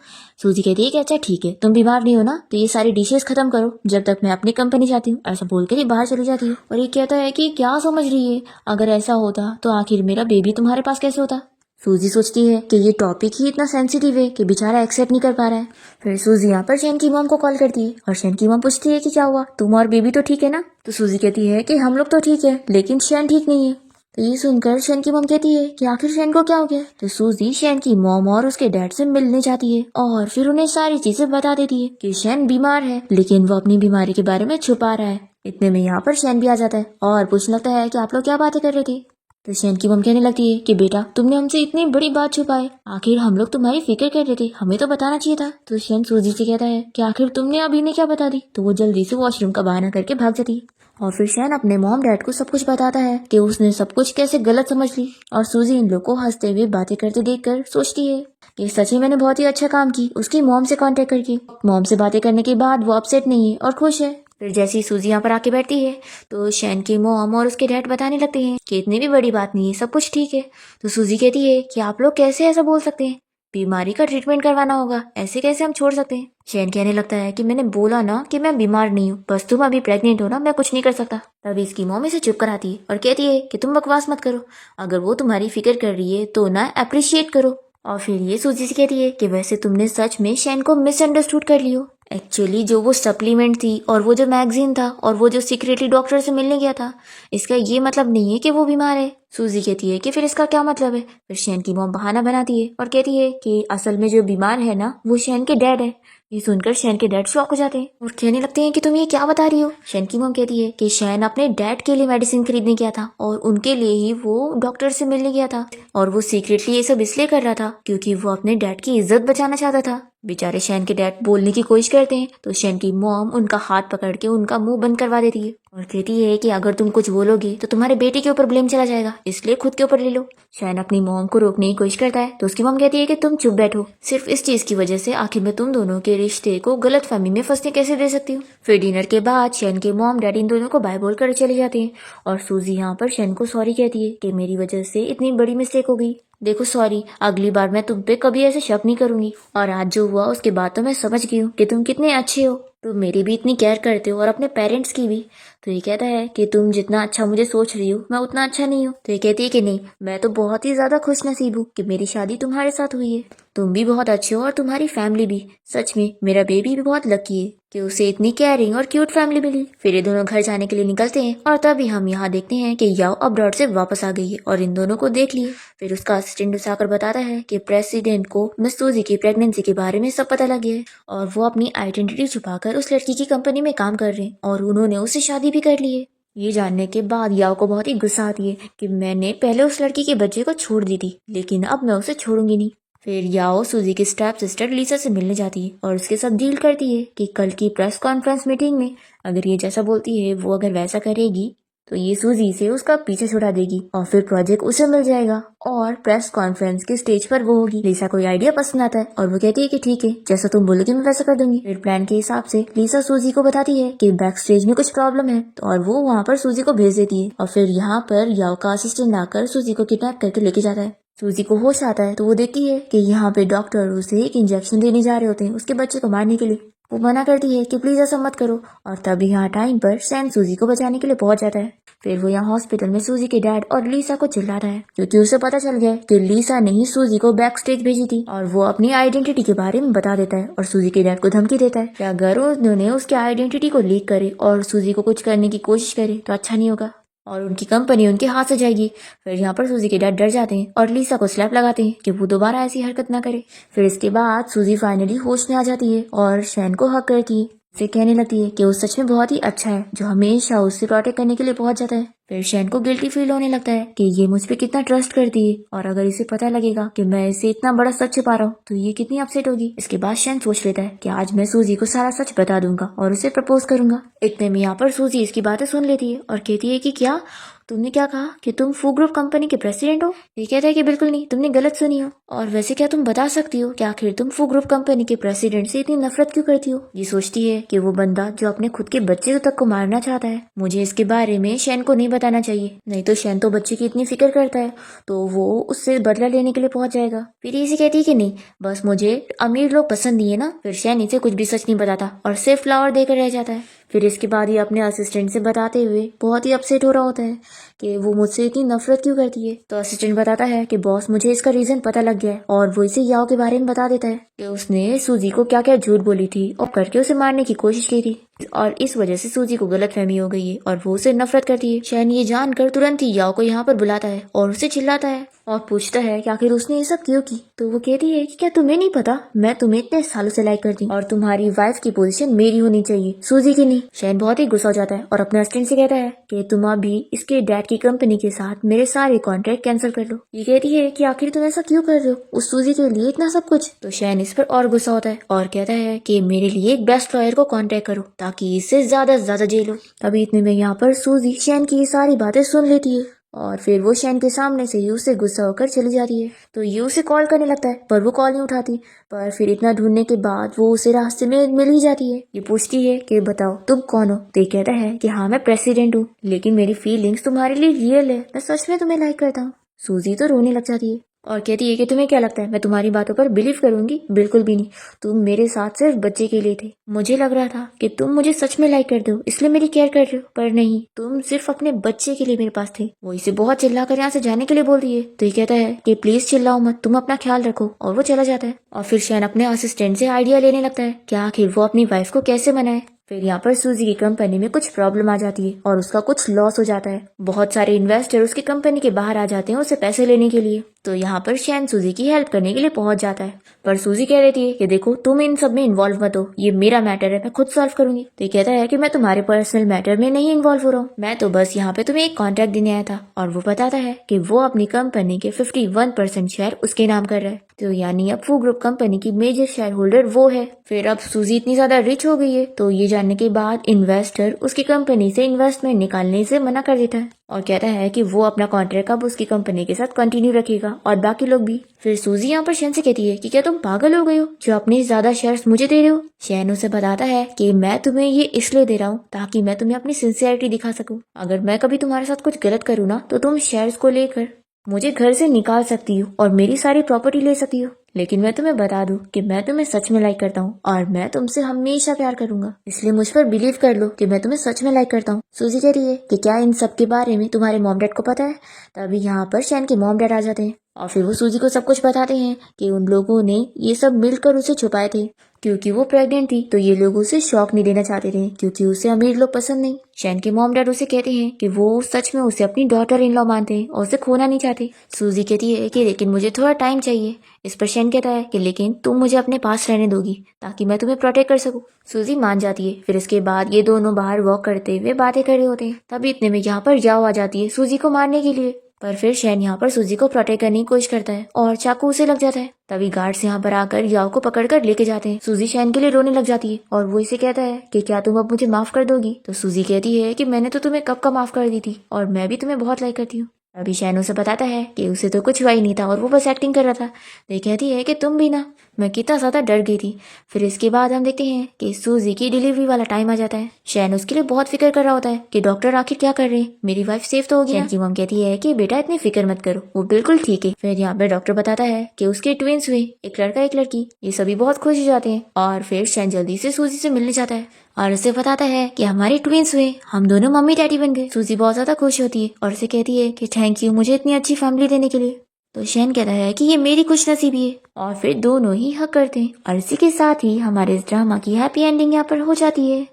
S1: सूजी कहती है कि अच्छा ठीक है तुम बीमार नहीं हो ना तो ये सारी डिशेस खत्म करो जब तक मैं अपनी कंपनी जाती हूँ। ऐसा बोलकर ये बाहर चली जाती है और ये कहता है कि क्या समझ रही है, अगर ऐसा होता तो आखिर मेरा बेबी तुम्हारे पास कैसे होता। सूजी सोचती है कि ये टॉपिक ही इतना सेंसिटिव है कि बेचारा एक्सेप्ट नहीं कर पा रहा है। फिर सूजी यहाँ पर शैन की मॉम को कॉल करती है और शैन की मॉम पूछती है कि क्या हुआ, तुम और बेबी तो ठीक है ना। तो सूजी कहती है कि हम लोग तो ठीक है लेकिन शैन ठीक नहीं है। तो ये सुनकर शैन की मॉम कहती है कि आखिर शैन को क्या हो गया। तो सूजी शैन की मॉम और उसके डैड से मिलने जाती है और फिर उन्हें सारी चीजें बता देती है कि शैन बीमार है लेकिन वो अपनी बीमारी के बारे में छुपा रहा है। इतने में यहाँ पर शैन भी आ जाता है और पूछने लगता है कि आप लोग क्या बातें कर रहे थे। तो शैन की मम कहने लगती है कि बेटा तुमने हमसे इतनी बड़ी बात छुपाई, आखिर हम लोग तुम्हारी फिक्र कर रहे थे, हमें तो बताना चाहिए था। तो शैन सूजी से कहता है कि आखिर तुमने अभी ने क्या बता दी। तो वो जल्दी से वॉशरूम का बहाना करके भाग जाती है और फिर शैन अपने मॉम डैड को सब कुछ बताता है कि उसने सब कुछ कैसे गलत समझ ली। और सूजी इन लोग को हंसते हुए बातें करते देखकर सोचती है कि सच में मैंने बहुत ही अच्छा काम की उसकी मॉम से कांटेक्ट करके। मॉम से बातें करने के बाद वो अपसेट नहीं है और खुश है। फिर जैसे ही सूजी यहाँ पर आके बैठती है तो शैन की मॉम और उसके डैड बताने लगते हैं कि इतनी भी बड़ी बात नहीं है, सब कुछ ठीक है। तो सूजी कहती है कि आप लोग कैसे ऐसा बोल सकते हैं, बीमारी का ट्रीटमेंट करवाना होगा, ऐसे कैसे हम छोड़ सकते हैं। शैन कहने लगता है कि मैंने बोला ना कि मैं बीमार नहीं हूँ, बस तुम अभी प्रेग्नेंट हो ना, मैं कुछ नहीं कर सकता। तभी इसकी मॉम इसे चुप कराती है और कहती है कि तुम बकवास मत करो, अगर वो तुम्हारी फिक्र कर रही है तो ना अप्रिशिएट करो। और फिर ये सूजी से कहती है कि वैसे तुमने सच में शैन को मिसअंडरस्टूड कर लियो। एक्चुअली जो वो सप्लीमेंट थी और वो जो मैगजीन था और वो जो सीक्रेटली डॉक्टर से मिलने गया था, इसका ये मतलब नहीं है कि वो बीमार है। सूजी कहती है कि फिर इसका क्या मतलब है। फिर शैन की मॉम बहाना बनाती है और कहती है कि असल में जो बीमार है ना वो शैन के डैड है। ये सुनकर शैन के डैड शॉक हो जाते हैं और कहने लगते हैं कि तुम ये क्या बता रही हो। शैन की मॉम कहती है कि शैन अपने डैड के लिए मेडिसिन खरीदने गया था और उनके लिए ही वो डॉक्टर से मिलने गया था और वो सीक्रेटली ये सब इसलिए कर रहा था क्योंकि वो अपने डैड की इज्जत बचाना चाहता था। बेचारे शैन के डैड बोलने की कोशिश करते हैं तो शैन की मॉम उनका हाथ पकड़ के उनका मुंह बंद करवा देती है और कहती है कि अगर तुम कुछ बोलोगे तो तुम्हारे बेटे के ऊपर ब्लेम चला जाएगा, इसलिए खुद के ऊपर ले लो। शैन अपनी मॉम को रोकने की कोशिश करता है तो उसकी मॉम कहती है कि तुम चुप बैठो, सिर्फ इस चीज की वजह से आखिर मैं तुम दोनों के रिश्ते को गलत फहमी में फंसने कैसे दे सकती हूँ। फिर डिनर के बाद शैन के मॉम डैडी इन दोनों को बाय बोल कर चले जाते हैं और सूजी यहाँ पर शैन को सॉरी कहती है कि मेरी वजह से इतनी बड़ी मिस्टेक हो गई, देखो सॉरी, अगली बार मैं तुम पे कभी ऐसे शक नहीं करूंगी। और आज जो हुआ उसके बाद तो मैं समझ गई हूँ कि तुम कितने अच्छे हो, तुम मेरी भी इतनी केयर करते हो और अपने पेरेंट्स की भी। तो ये कहता है कि तुम जितना अच्छा मुझे सोच रही हो मैं उतना अच्छा नहीं हूँ। तो ये कहती है कि नहीं, मैं तो बहुत ही ज्यादा खुश नसीब हूँ कि मेरी शादी तुम्हारे साथ हुई है, तुम भी बहुत अच्छे हो और तुम्हारी फैमिली भी। सच में मेरा बेबी भी बहुत लकी है कि उसे इतनी केयरिंग और क्यूट फैमिली मिली। फिर ये दोनों घर जाने के लिए निकलते हैं और तभी हम यहाँ देखते हैं कि याओ अब्रॉड से वापस आ गई है और इन दोनों को देख लिए। फिर उसका असिस्टेंट उसे आकर बताता है कि प्रेसिडेंट को मिस सूजी की प्रेगनेंसी के बारे में सब पता लग गया है और वो अपनी आइडेंटिटी छुपाकर उस लड़की की कंपनी में काम कर रहे हैं और उन्होंने उससे शादी भी कर ली है। ये जानने के बाद याओ को बहुत ही गुस्सा आती है कि मैंने पहले उस लड़की के बच्चे को छोड़ दी थी, लेकिन अब मैं उसे छोड़ूंगी नहीं। फिर याओ सूजी की स्टेप सिस्टर लीसा से मिलने जाती है और उसके साथ डील करती है कि कल की प्रेस कॉन्फ्रेंस मीटिंग में अगर ये जैसा बोलती है वो अगर वैसा करेगी तो ये सूजी से उसका पीछे छुड़ा देगी और फिर प्रोजेक्ट उसे मिल जाएगा और प्रेस कॉन्फ्रेंस के स्टेज पर वो होगी। लीसा को ये आइडिया पसंद आता है और वो कहती है कि ठीक है, जैसा तुम बोलोगी मैं वैसा कर दूंगी। फिर प्लान के हिसाब से लीसा सूजी को बताती है कि बैक स्टेज में कुछ प्रॉब्लम है और वो वहाँ पर सूजी को भेज देती है और फिर यहाँ पर याओ का असिस्टेंट आकर सूजी को किडनैप करके लेके जाता है। सूजी को होश आता है तो वो देखती है कि यहाँ पे डॉक्टर उसे एक इंजेक्शन देने जा रहे होते हैं उसके बच्चे को मारने के लिए। वो मना करती है कि प्लीज ऐसा मत करो और तब यहाँ टाइम पर सैन सूजी को बचाने के लिए पहुंच जाता है। फिर वो यहाँ हॉस्पिटल में सूजी के डैड और लीसा को चिल्लाता है क्योंकि उसे पता चल गया कि लीसा ने ही सूजी को बैक स्टेज भेजी थी और वो अपनी आइडेंटिटी के बारे में बता देता है और सूजी के डैड को धमकी देता है कि अगर उन्होंने उसके आइडेंटिटी को लीक करे और सूजी को कुछ करने की कोशिश करे तो अच्छा नहीं होगा और उनकी कंपनी उनके हाथ से जाएगी। फिर यहाँ पर सूजी के डैड डर जाते हैं और लीसा को स्लैप लगाते हैं कि वो दोबारा ऐसी हरकत ना करे। फिर इसके बाद सूजी फाइनली होश में आ जाती है और शैन को हक करती है, उसे कहने लगती है कि वो सच में बहुत ही अच्छा है जो हमेशा उससे प्रोटेक्ट करने के लिए पहुंच जाता है। फिर शैन को गिल्टी फील होने लगता है कि ये मुझ पे कितना ट्रस्ट करती है और अगर इसे पता लगेगा कि मैं इसे इतना बड़ा सच छुपा रहा हूँ तो ये कितनी अपसेट होगी। इसके बाद शैन सोच लेता है कि आज मैं सूजी को सारा सच बता दूंगा और उसे प्रपोज करूंगा। इतने में यहाँ पर सूजी इसकी बातें सुन लेती है और कहती है कि क्या तुमने क्या कहा कि तुम फू ग्रुप कंपनी के प्रेसिडेंट हो? ये कहता है कि बिल्कुल नहीं, तुमने गलत सुनी हो। और वैसे क्या तुम बता सकती हो कि आखिर तुम फू ग्रुप कंपनी के प्रेसिडेंट से इतनी नफरत क्यों करती हो? ये सोचती है कि वो बंदा जो अपने खुद के बच्चे तक को मारना चाहता है, मुझे इसके बारे में शैन को नहीं बताना चाहिए, नहीं तो शैन तो बच्चे की इतनी फिक्र करता है तो वो उससे बदला लेने के लिए पहुंच जाएगा। फिर इसे कहती है कि नहीं, बस मुझे अमीर लोग पसंद नहीं है ना। फिर शैन इसे कुछ भी सच नहीं बताता और सिर्फ फ्लावर देकर रह जाता है। फिर इसके बाद ये अपने असिस्टेंट से बताते हुए बहुत ही अपसेट हो रहा होता है कि वो मुझसे इतनी नफरत क्यों करती है। तो असिस्टेंट बताता है कि बॉस मुझे इसका रीजन पता लग गया है और वो इसे याओ के बारे में बता देता है कि उसने सूजी को क्या क्या झूठ बोली थी और करके उसे मारने की कोशिश की थी और इस वजह से सूजी को गलतफहमी हो गई है और वो उसे नफरत करती है। शैन ये जानकर तुरंत ही याओ को यहाँ पर बुलाता है और उसे चिल्लाता है और पूछता है कि आखिर उसने ये सब क्यों की। तो वो कहती है कि क्या तुम्हें नहीं पता, मैं तुम्हें इतने सालों से लाइक करती हूँ और तुम्हारी वाइफ की पोजीशन मेरी होनी चाहिए, सूजी की नहीं। शैन बहुत ही गुस्सा हो जाता है और अपने असिस्टेंट से कहता है कि तुम अभी इसके डैड की कंपनी के साथ मेरे सारे कॉन्ट्रैक्ट कैंसिल कर लो। ये कहती है कि आखिर तुम ऐसा क्यों कर रहे हो, उस सूजी के लिए इतना सब कुछ। तो शैन इस पर और गुस्सा होता है और कहता है कि मेरे लिए एक बेस्ट लॉयर को कॉन्टेक्ट करो ताकि इससे ज्यादा से ज्यादा जेल हो। अभी इतने में यहाँ पर सूजी शैन की ये सारी बातें सुन लेती है और फिर वो शैन के सामने से ही उससे गुस्सा होकर चली जाती है। तो ये उसे कॉल करने लगता है पर वो कॉल नहीं उठाती। पर फिर इतना ढूंढने के बाद वो उसे रास्ते में मिल ही जाती है। ये पूछती है कि बताओ तुम कौन हो। तो ये कहता है कि हाँ मैं प्रेसिडेंट हूँ, लेकिन मेरी फीलिंग्स तुम्हारे लिए रियल है, मैं सच में तुम्हें लाइक करता हूँ। सूजी तो रोने लग जाती है और कहती है कि तुम्हें क्या लगता है मैं तुम्हारी बातों पर बिलीव करूंगी? बिल्कुल भी नहीं, तुम मेरे साथ सिर्फ बच्चे के लिए थे। मुझे लग रहा था कि तुम मुझे सच में लाइक करते हो इसलिए मेरी केयर कर रहे हो, पर नहीं, तुम सिर्फ अपने बच्चे के लिए मेरे पास थे। वो इसे बहुत चिल्ला कर यहाँ से जाने के लिए बोलती है। तो ये कहता है कि प्लीज चिल्लाओ मत, तुम अपना ख्याल रखो, और वो चला जाता है। और फिर शैन अपने असिस्टेंट से आइडिया लेने लगता है कि आखिर वो अपनी वाइफ को कैसे मनाए। फिर यहाँ पर सूजी की कंपनी में कुछ प्रॉब्लम आ जाती है और उसका कुछ लॉस हो जाता है। बहुत सारे इन्वेस्टर उसकी कंपनी के बाहर आ जाते हैं उससे पैसे लेने के लिए। तो यहाँ पर शैन सूजी की हेल्प करने के लिए पहुंच जाता है, पर सूजी कह देती है कि देखो तुम इन सब में इन्वॉल्व मत हो, ये मेरा मैटर है, मैं खुद सॉल्व करूंगी। तो ये कहता है कि मैं तुम्हारे पर्सनल मैटर में नहीं इन्वॉल्व हो रहा हूँ, मैं तो बस यहाँ पे तुम्हें एक कॉन्ट्रैक्ट देने आया था। और वो बताता है कि वो अपनी कंपनी के 51% शेयर उसके नाम कर रहा है। तो यानी अब फू ग्रुप कंपनी की मेजर शेयर होल्डर वो है। फिर अब सूजी इतनी ज्यादा रिच हो गई है तो ये जानने के बाद इन्वेस्टर उसकी कंपनी से इन्वेस्टमेंट निकालने से मना कर देता है और कहता है कि वो अपना कॉन्ट्रैक्ट अब उसकी कंपनी के साथ कंटिन्यू रखेगा और बाकी लोग भी। फिर सूजी यहाँ पर शैन से कहती है कि क्या तुम पागल हो गए हो जो अपने ज्यादा शेयर्स मुझे दे रहे हो। शैन उसे बताता है कि मैं तुम्हें ये इसलिए दे रहा हूँ ताकि मैं तुम्हें अपनी सिंसियरिटी दिखा सकूं। अगर मैं कभी तुम्हारे साथ कुछ गलत करूँ ना तो तुम शेयर्स को लेकर मुझे घर से निकाल सकती हो और मेरी सारी प्रॉपर्टी ले सकती हो, लेकिन मैं तुम्हें बता दूं कि मैं तुम्हें सच में लाइक करता हूँ और मैं तुमसे हमेशा प्यार करूंगा, इसलिए मुझ पर बिलीव कर लो कि मैं तुम्हें सच में लाइक करता हूँ। सूजी कह रही है कि क्या इन सब के बारे में तुम्हारे मॉम डैड को पता है। तभी यहाँ पर शैन के मॉम डैड आ जाते हैं और फिर वो सूजी को सब कुछ बताते हैं कि उन लोगों ने ये सब मिलकर उसे छुपाए थे, क्योंकि वो प्रेग्नेंट थी। तो ये लोग उसे शॉक नहीं देना चाहते थे, क्योंकि उसे अमीर लोग पसंद नहीं। शैन के मॉम डैड उसे कहते हैं कि वो सच में उसे अपनी डॉटर इन लॉ मानते हैं और उसे खोना नहीं चाहते। सूजी कहती है कि लेकिन मुझे थोड़ा टाइम चाहिए। इस पर शैन कहता है कि लेकिन तुम मुझे अपने पास रहने दोगी ताकि मैं तुम्हें प्रोटेक्ट कर सकूं। सूजी मान जाती है। फिर इसके बाद ये दोनों बाहर वॉक करते हुए बातें कर रहे होते हैं। तभी इतने में यहाँ पर जाओ आ जाती है सूजी को मारने के लिए। पर फिर शैन यहाँ पर सूजी को प्रोटेक्ट करने की कोशिश करता है और चाकू उसे लग जाता है। तभी गार्ड्स यहाँ पर आकर याओ को पकड़कर लेके जाते हैं। सूजी शैन के लिए रोने लग जाती है और वो इसे कहता है कि क्या तुम अब मुझे माफ कर दोगी। तो सूजी कहती है कि मैंने तो तुम्हें कब का माफ कर दी थी और मैं भी तुम्हें बहुत लाइक करती हूँ। अभी शैन उसे बताता है कि उसे तो कुछ हुआ ही नहीं था और वो बस एक्टिंग कर रहा था। तो कहती है कि तुम भी ना, मैं कितना ज्यादा डर गई थी। फिर इसके बाद हम देखते हैं कि सूजी की डिलीवरी वाला टाइम आ जाता है। शैन उसके लिए बहुत फिक्र कर रहा होता है कि डॉक्टर आखिर क्या कर रहे हैं, मेरी वाइफ सेफ तो होगी। शैन की मॉम कहती है कि बेटा इतनी फिक्र मत करो, वो बिल्कुल ठीक है। फिर यहाँ पे डॉक्टर बताता है कि उसके ट्विंस हुए, एक लड़का एक लड़की। ये सभी बहुत खुश हो जाते हैं और फिर शैन जल्दी से सूजी से मिलने जाता है और उसे बताता है कि हमारे ट्विंस हुए, हम दोनों मम्मी डैडी बन गए। सूजी बहुत ज्यादा खुश होती है और उसे कहती है कि थैंक यू मुझे इतनी अच्छी फैमिली देने के लिए। तो शैन कहता है कि ये मेरी खुशनसीबी है और फिर दोनों ही हक करते हैं। और इसी के साथ ही हमारे इस ड्रामा की हैप्पी एंडिंग यहाँ पर हो जाती है।